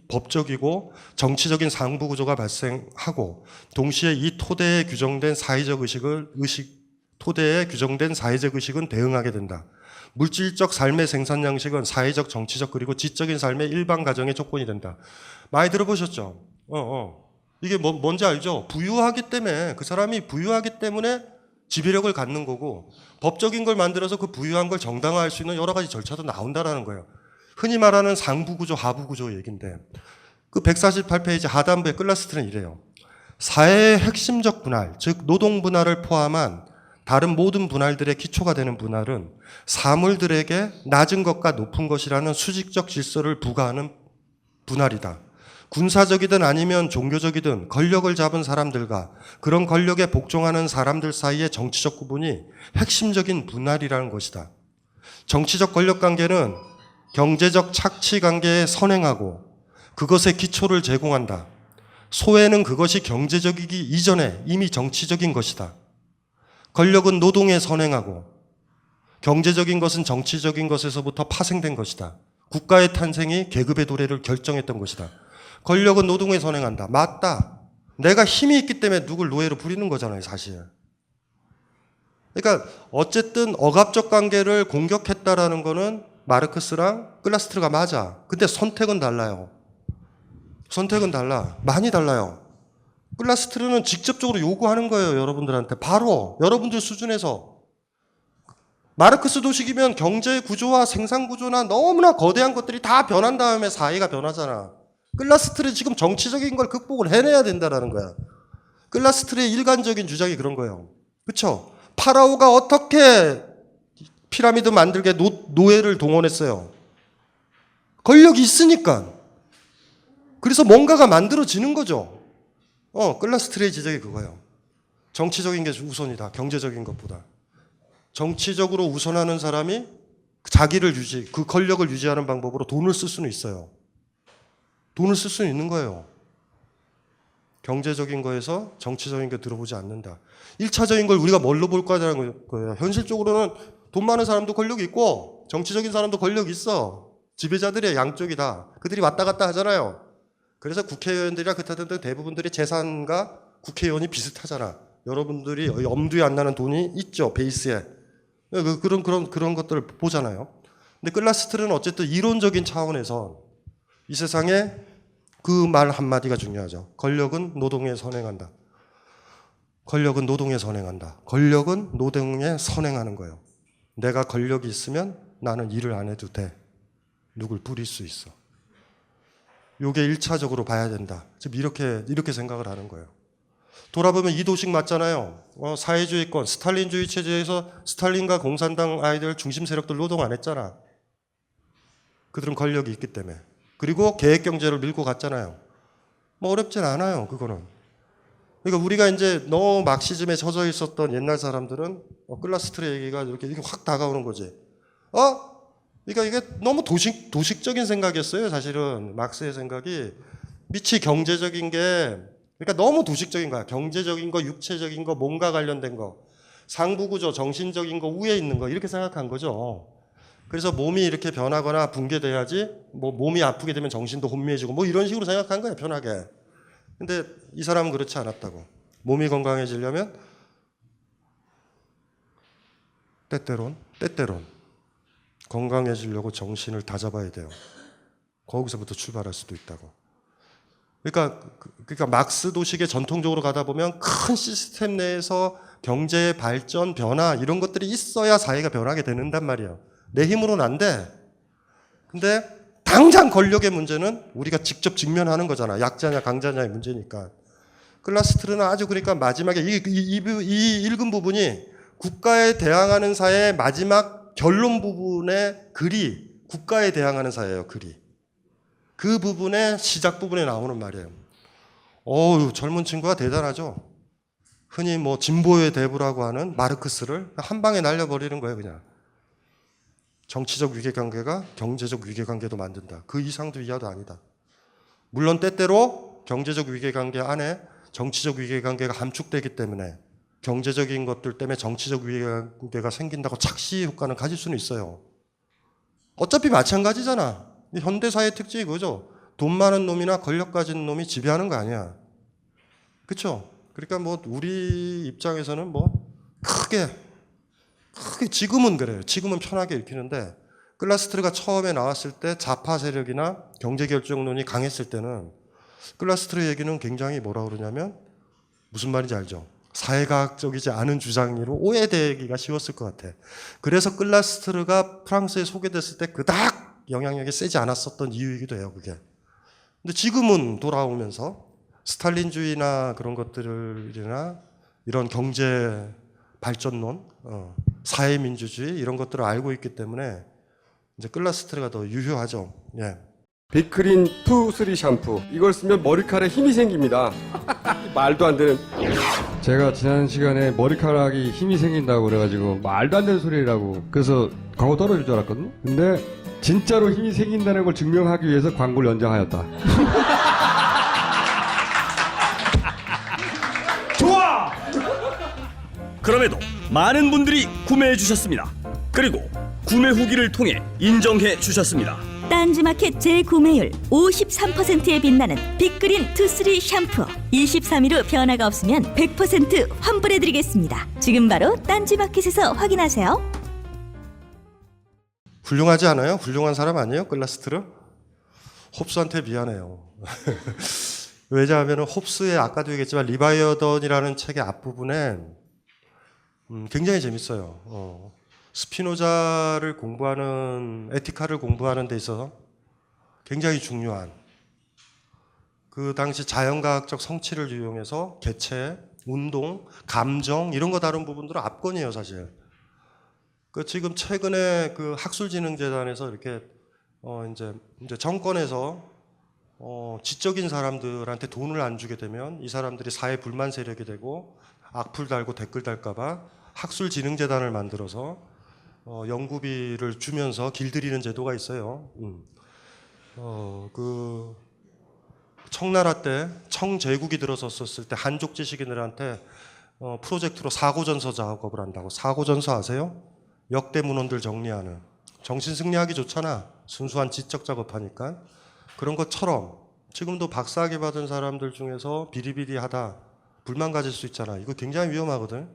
법적이고 정치적인 상부구조가 발생하고 동시에 이 토대에 규정된 사회적 토대에 규정된 사회적 의식은 대응하게 된다. 물질적 삶의 생산 양식은 사회적, 정치적 그리고 지적인 삶의 일반 가정의 조건이 된다. 많이 들어보셨죠? 이게 뭔지 알죠? 부유하기 때문에 그 사람이 부유하기 때문에 지배력을 갖는 거고 법적인 걸 만들어서 그 부유한 걸 정당화할 수 있는 여러 가지 절차도 나온다라는 거예요. 흔히 말하는 상부구조, 하부구조 얘기인데 그 148페이지 하단부에 클라스트는 이래요. 사회의 핵심적 분할, 즉 노동 분할을 포함한 다른 모든 분할들의 기초가 되는 분할은 사물들에게 낮은 것과 높은 것이라는 수직적 질서를 부과하는 분할이다. 군사적이든 아니면 종교적이든 권력을 잡은 사람들과 그런 권력에 복종하는 사람들 사이의 정치적 구분이 핵심적인 분할이라는 것이다. 정치적 권력 관계는 경제적 착취 관계에 선행하고 그것의 기초를 제공한다. 소외는 그것이 경제적이기 이전에 이미 정치적인 것이다. 권력은 노동에 선행하고 경제적인 것은 정치적인 것에서부터 파생된 것이다. 국가의 탄생이 계급의 도래를 결정했던 것이다. 권력은 노동에 선행한다. 맞다. 내가 힘이 있기 때문에 누굴 노예로 부리는 거잖아요, 사실. 그러니까 어쨌든 억압적 관계를 공격했다라는 거는 마르크스랑 클라스트르가 맞아. 근데 선택은 달라요. 선택은 달라. 많이 달라요. 클라스트르는 직접적으로 요구하는 거예요, 여러분들한테. 바로 여러분들 수준에서. 마르크스 도식이면 경제 구조와 생산 구조나 너무나 거대한 것들이 다 변한 다음에 사회가 변하잖아. 클라스트르는 지금 정치적인 걸 극복을 해내야 된다라는 거야. 클라스트르의 일관적인 주장이 그런 거예요. 그렇죠? 파라오가 어떻게 피라미드 만들게 노예를 동원했어요? 권력이 있으니까. 그래서 뭔가가 만들어지는 거죠. 클라스트르의 지적이 그거예요. 정치적인 게 우선이다. 경제적인 것보다. 정치적으로 우선하는 사람이 자기를 그 권력을 유지하는 방법으로 돈을 쓸 수는 있어요. 돈을 쓸 수는 있는 거예요. 경제적인 거에서 정치적인 게 들어보지 않는다. 1차적인 걸 우리가 뭘로 볼 거냐는 거예요. 현실적으로는 돈 많은 사람도 권력이 있고 정치적인 사람도 권력이 있어. 지배자들의 양쪽이다. 그들이 왔다 갔다 하잖아요. 그래서 국회의원들이나 그타 등등 대부분들의 재산과 국회의원이 비슷하잖아. 여러분들이 엄두에 안 나는 돈이 있죠. 베이스에. 그런 것들을 보잖아요. 근데 클라스트는 어쨌든 이론적인 차원에서 이 세상에 그 말 한마디가 중요하죠. 권력은 노동에 선행한다. 권력은 노동에 선행한다. 권력은 노동에 선행하는 거예요. 내가 권력이 있으면 나는 일을 안 해도 돼. 누굴 부릴 수 있어. 요게 1차적으로 봐야 된다. 지금 이렇게 생각을 하는 거예요. 돌아보면 이도식 맞잖아요. 사회주의권, 스탈린주의 체제에서 스탈린과 공산당 아이들 중심 세력들 노동 안 했잖아. 그들은 권력이 있기 때문에. 그리고 계획경제를 밀고 갔잖아요. 뭐 어렵진 않아요, 그거는. 그러니까 우리가 이제 너무 막시즘에 젖어 있었던 옛날 사람들은 클라스트의 얘기가 이렇게 확 다가오는 거지. 그러니까 이게 너무 도식적인 생각이었어요, 사실은. 막스의 생각이. 미치 경제적인 게, 그러니까 너무 도식적인 거야. 경제적인 거, 육체적인 거, 몸과 관련된 거. 상부구조, 정신적인 거, 위에 있는 거, 이렇게 생각한 거죠. 그래서 몸이 이렇게 변하거나 붕괴돼야지, 뭐 몸이 아프게 되면 정신도 혼미해지고, 뭐 이런 식으로 생각한 거예요, 편하게. 근데 이 사람은 그렇지 않았다고. 몸이 건강해지려면 때때론 건강해지려고 정신을 다잡아야 돼요. 거기서부터 출발할 수도 있다고. 그러니까 막스 도식에 전통적으로 가다 보면 큰 시스템 내에서 경제의 발전, 변화 이런 것들이 있어야 사회가 변하게 되는단 말이에요. 내 힘으로는 안 돼. 근데 당장 권력의 문제는 우리가 직접 직면하는 거잖아. 약자냐 강자냐의 문제니까. 클라스트르는 아주 그러니까 마지막에 이 읽은 부분이 국가에 대항하는 사회의 마지막 결론 부분의 글이 국가에 대항하는 사회예요. 글이. 그 부분의 시작 부분에 나오는 말이에요. 젊은 친구가 대단하죠. 흔히 뭐 진보의 대부라고 하는 마르크스를 한 방에 날려버리는 거예요. 그냥. 정치적 위계관계가 경제적 위계관계도 만든다. 그 이상도 이하도 아니다. 물론 때때로 경제적 위계관계 안에 정치적 위계관계가 함축되기 때문에 경제적인 것들 때문에 정치적 위계관계가 생긴다고 착시 효과는 가질 수는 있어요. 어차피 마찬가지잖아. 현대사회의 특징이 그거죠. 돈 많은 놈이나 권력 가진 놈이 지배하는 거 아니야. 그렇죠? 그러니까 뭐 우리 입장에서는 뭐 크게 지금은 그래요. 지금은 편하게 읽히는데 클라스트르가 처음에 나왔을 때 좌파 세력이나 경제결정론이 강했을 때는 클라스트르 얘기는 굉장히 뭐라 그러냐면 무슨 말인지 알죠? 사회과학적이지 않은 주장으로 오해되기가 쉬웠을 것 같아. 그래서 클라스트르가 프랑스에 소개됐을 때 그닥 영향력이 세지 않았었던 이유이기도 해요. 그게. 근데 지금은 돌아오면서 스탈린주의나 그런 것들이나 이런 경제 발전론, 사회민주주의 이런 것들을 알고 있기 때문에 이제 클라스트르가 더 유효하죠. 예. 빅그린 2, 3 샴푸. 이걸 쓰면 머리카락에 힘이 생깁니다. 말도 안 되는. 제가 지난 시간에 머리카락이 힘이 생긴다고 그래가지고 말도 안 되는 소리라고 그래서 광고 떨어질 줄 알았거든요. 근데 진짜로 힘이 생긴다는 걸 증명하기 위해서 광고를 연장하였다. 좋아! 그럼에도 많은 분들이 구매해 주셨습니다. 그리고 구매 후기를 통해 인정해 주셨습니다. 딴지마켓 재구매율 53%에 빛나는 빅그린 투쓰리 샴푸 23일 후 변화가 없으면 100% 환불해드리겠습니다. 지금 바로 딴지마켓에서 확인하세요. 훌륭하지 않아요? 훌륭한 사람 아니에요? 클라스트르? 홉스한테 미안해요. 왜냐하면 홉스의 아까도 얘기했지만 리바이어던이라는 책의 앞부분에 굉장히 재밌어요. 스피노자를 공부하는 에티카를 공부하는 데 있어서 굉장히 중요한 그 당시 자연과학적 성취를 이용해서 개체, 운동, 감정 이런 거 다룬 부분들은 압권이에요, 사실. 지금 최근에 그 학술진흥재단에서 이렇게 이제 정권에서 지적인 사람들한테 돈을 안 주게 되면 이 사람들이 사회 불만 세력이 되고 악플 달고 댓글 달까봐 학술진흥재단을 만들어서 연구비를 주면서 길들이는 제도가 있어요. 그 청나라 때 청제국이 들어섰을 때 한족 지식인들한테 프로젝트로 사고전서 작업을 한다고. 사고전서 아세요? 역대 문헌들 정리하는. 정신승리하기 좋잖아. 순수한 지적 작업하니까. 그런 것처럼 지금도 박사학위 받은 사람들 중에서 비리비리하다 불만 가질 수 있잖아. 이거 굉장히 위험하거든.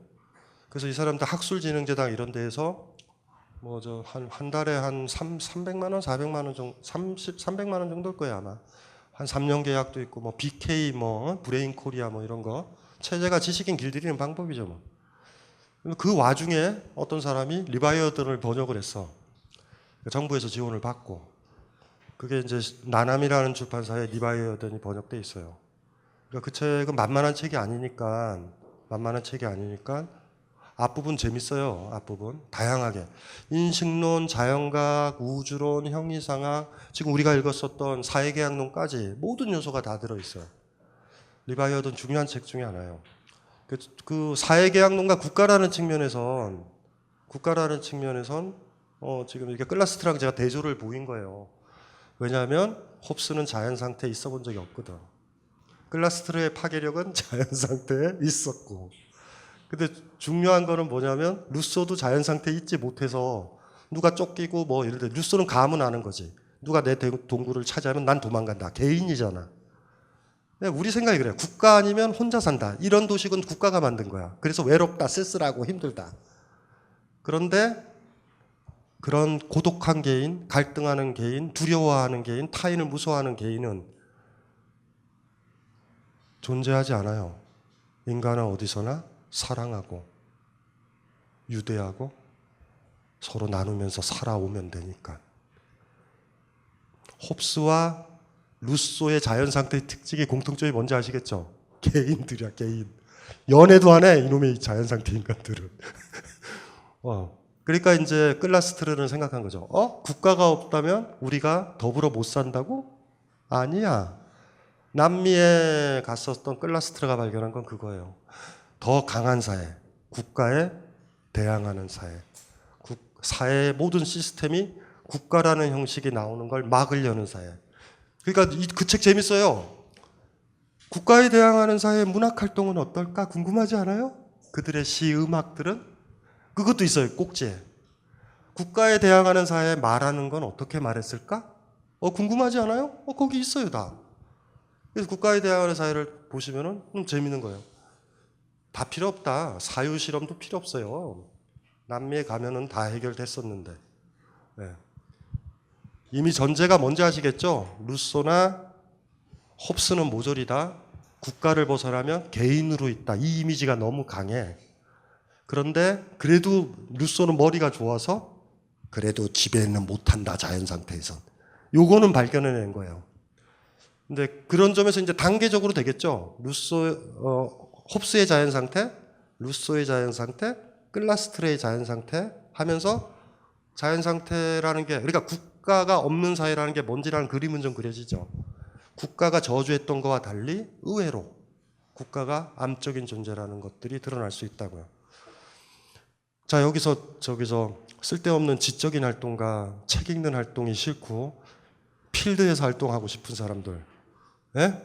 그래서 이 사람들 학술진흥재단 이런 데에서 뭐 저 한 달에 한 300만 원, 400만 원 정도, 300만 원 정도일 거야 아마. 한 3년 계약도 있고 뭐 BK 뭐 브레인 코리아 뭐 이런 거. 체제가 지식인 길들이는 방법이죠 뭐. 그 와중에 어떤 사람이 리바이어든을 번역을 했어. 정부에서 지원을 받고. 그게 이제 나남이라는 출판사에 리바이어든이 번역돼 있어요. 그러니까 그 책은 만만한 책이 아니니까 앞부분 재밌어요. 앞부분 다양하게 인식론, 자연과학, 우주론, 형이상학, 지금 우리가 읽었었던 사회계약론까지 모든 요소가 다 들어있어요. 리바이어든 중요한 책 중에 하나예요. 그 사회계약론과 국가라는 측면에선 지금 이렇게 클라스트랑 제가 대조를 보인 거예요. 왜냐하면 홉스는 자연 상태에 있어 본 적이 없거든. 클라스트르의 파괴력은 자연 상태에 있었고. 근데 중요한 거는 뭐냐면 루소도 자연 상태에 있지 못해서 누가 쫓기고 뭐 예를 들어 루소는 감은 아는 거지. 누가 내 동굴을 차지하면 난 도망간다. 개인이잖아. 우리 생각이 그래요. 국가 아니면 혼자 산다. 이런 도식은 국가가 만든 거야. 그래서 외롭다, 쓸쓸하고 힘들다. 그런데 그런 고독한 개인, 갈등하는 개인, 두려워하는 개인, 타인을 무서워하는 개인은 존재하지 않아요. 인간은 어디서나 사랑하고 유대하고 서로 나누면서 살아오면 되니까. 홉스와 루소의 자연 상태의 특징이 공통점이 뭔지 아시겠죠? 개인들이야, 개인. 연애도 안 해, 이놈의 자연 상태 인간들은. 그러니까 이제 클라스트르는 생각한 거죠. 국가가 없다면 우리가 더불어 못 산다고? 아니야. 남미에 갔었던 클라스트르가 발견한 건 그거예요. 더 강한 사회, 국가에 대항하는 사회. 사회의 모든 시스템이 국가라는 형식이 나오는 걸 막으려는 사회. 그러니까 그 책 재밌어요. 국가에 대항하는 사회의 문학활동은 어떨까 궁금하지 않아요? 그들의 시, 음악들은? 그것도 있어요, 꼭지에. 국가에 대항하는 사회에 말하는 건 어떻게 말했을까? 궁금하지 않아요? 거기 있어요, 다. 그래서 국가에 대항하는 사회를 보시면은 재밌는 거예요. 다 필요 없다. 사유 실험도 필요 없어요. 남미에 가면은 다 해결됐었는데. 네. 이미 전제가 뭔지 아시겠죠? 루소나 홉스는 모조리다. 국가를 벗어나면 개인으로 있다. 이 이미지가 너무 강해. 그런데 그래도 루소는 머리가 좋아서 그래도 지배는 못한다. 자연 상태에선. 요거는 발견해낸 거예요. 근데 그런 점에서 이제 단계적으로 되겠죠. 홉스의 자연 상태, 루소의 자연 상태, 클라스트르의 자연 상태 하면서 자연 상태라는 게, 그러니까 국가가 없는 사회라는 게 뭔지라는 그림은 좀 그려지죠. 국가가 저주했던 것과 달리 의외로 국가가 암적인 존재라는 것들이 드러날 수 있다고요. 자, 여기서 저기서 쓸데없는 지적인 활동과 책 읽는 활동이 싫고 필드에서 활동하고 싶은 사람들, 예?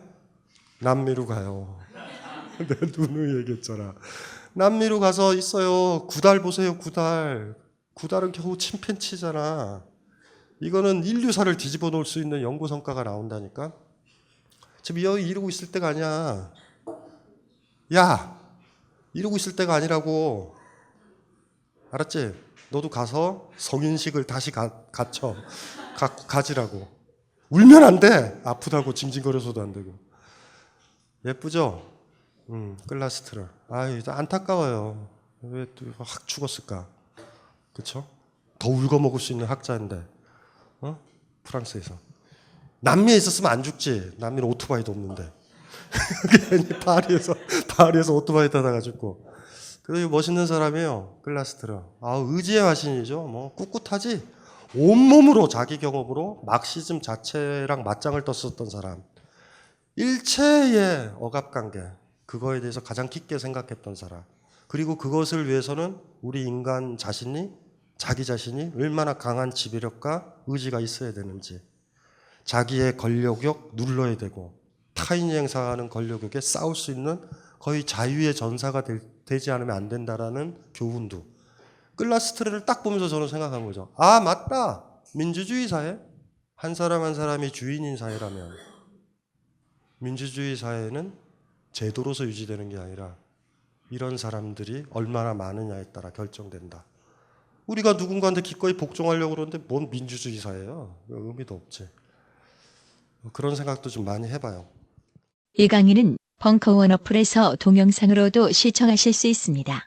남미로 가요. 내 누누이 얘기했잖아. 남미로 가서 있어요. 9달 보세요. 9달. 9달은 겨우 침팬치잖아. 이거는 인류사를 뒤집어 놓을 수 있는 연구 성과가 나온다니까. 지금 여기 이러고 있을 때가 아니야. 야, 이러고 있을 때가 아니라고. 알았지? 너도 가서 성인식을 다시 가지라고. 울면 안 돼. 아프다고 징징거려서도 안 되고. 예쁘죠? 클라스트르. 안타까워요. 왜 또 확 죽었을까? 그쵸? 더 울거먹을 수 있는 학자인데. 프랑스에서. 남미에 있었으면 안 죽지. 남미는 오토바이도 없는데. 괜히 파리에서 오토바이 타다가 죽고. 그리고 멋있는 사람이에요. 클라스트르. 의지의 화신이죠. 뭐 꿋꿋하지. 온몸으로 자기 경험으로 막시즘 자체랑 맞짱을 떴었던 사람. 일체의 억압관계, 그거에 대해서 가장 깊게 생각했던 사람. 그리고 그것을 위해서는 우리 인간 자신이 자기 자신이 얼마나 강한 지배력과 의지가 있어야 되는지, 자기의 권력욕 눌러야 되고 타인이 행사하는 권력욕에 싸울 수 있는 거의 자유의 전사가 되지 않으면 안 된다라는 교훈도 클라스트레를 딱 보면서 저는 생각한 거죠. 아, 맞다. 민주주의 사회? 한 사람 한 사람이 주인인 사회라면 민주주의 사회는 제도로서 유지되는 게 아니라 이런 사람들이 얼마나 많으냐에 따라 결정된다. 우리가 누군가한테 기꺼이 복종하려고 그러는데 뭔 민주주의 사회예요? 의미도 없지. 그런 생각도 좀 많이 해봐요. 이 강의는 벙커원 어플에서 동영상으로도 시청하실 수 있습니다.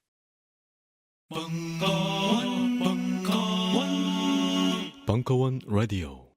벙커원 라디오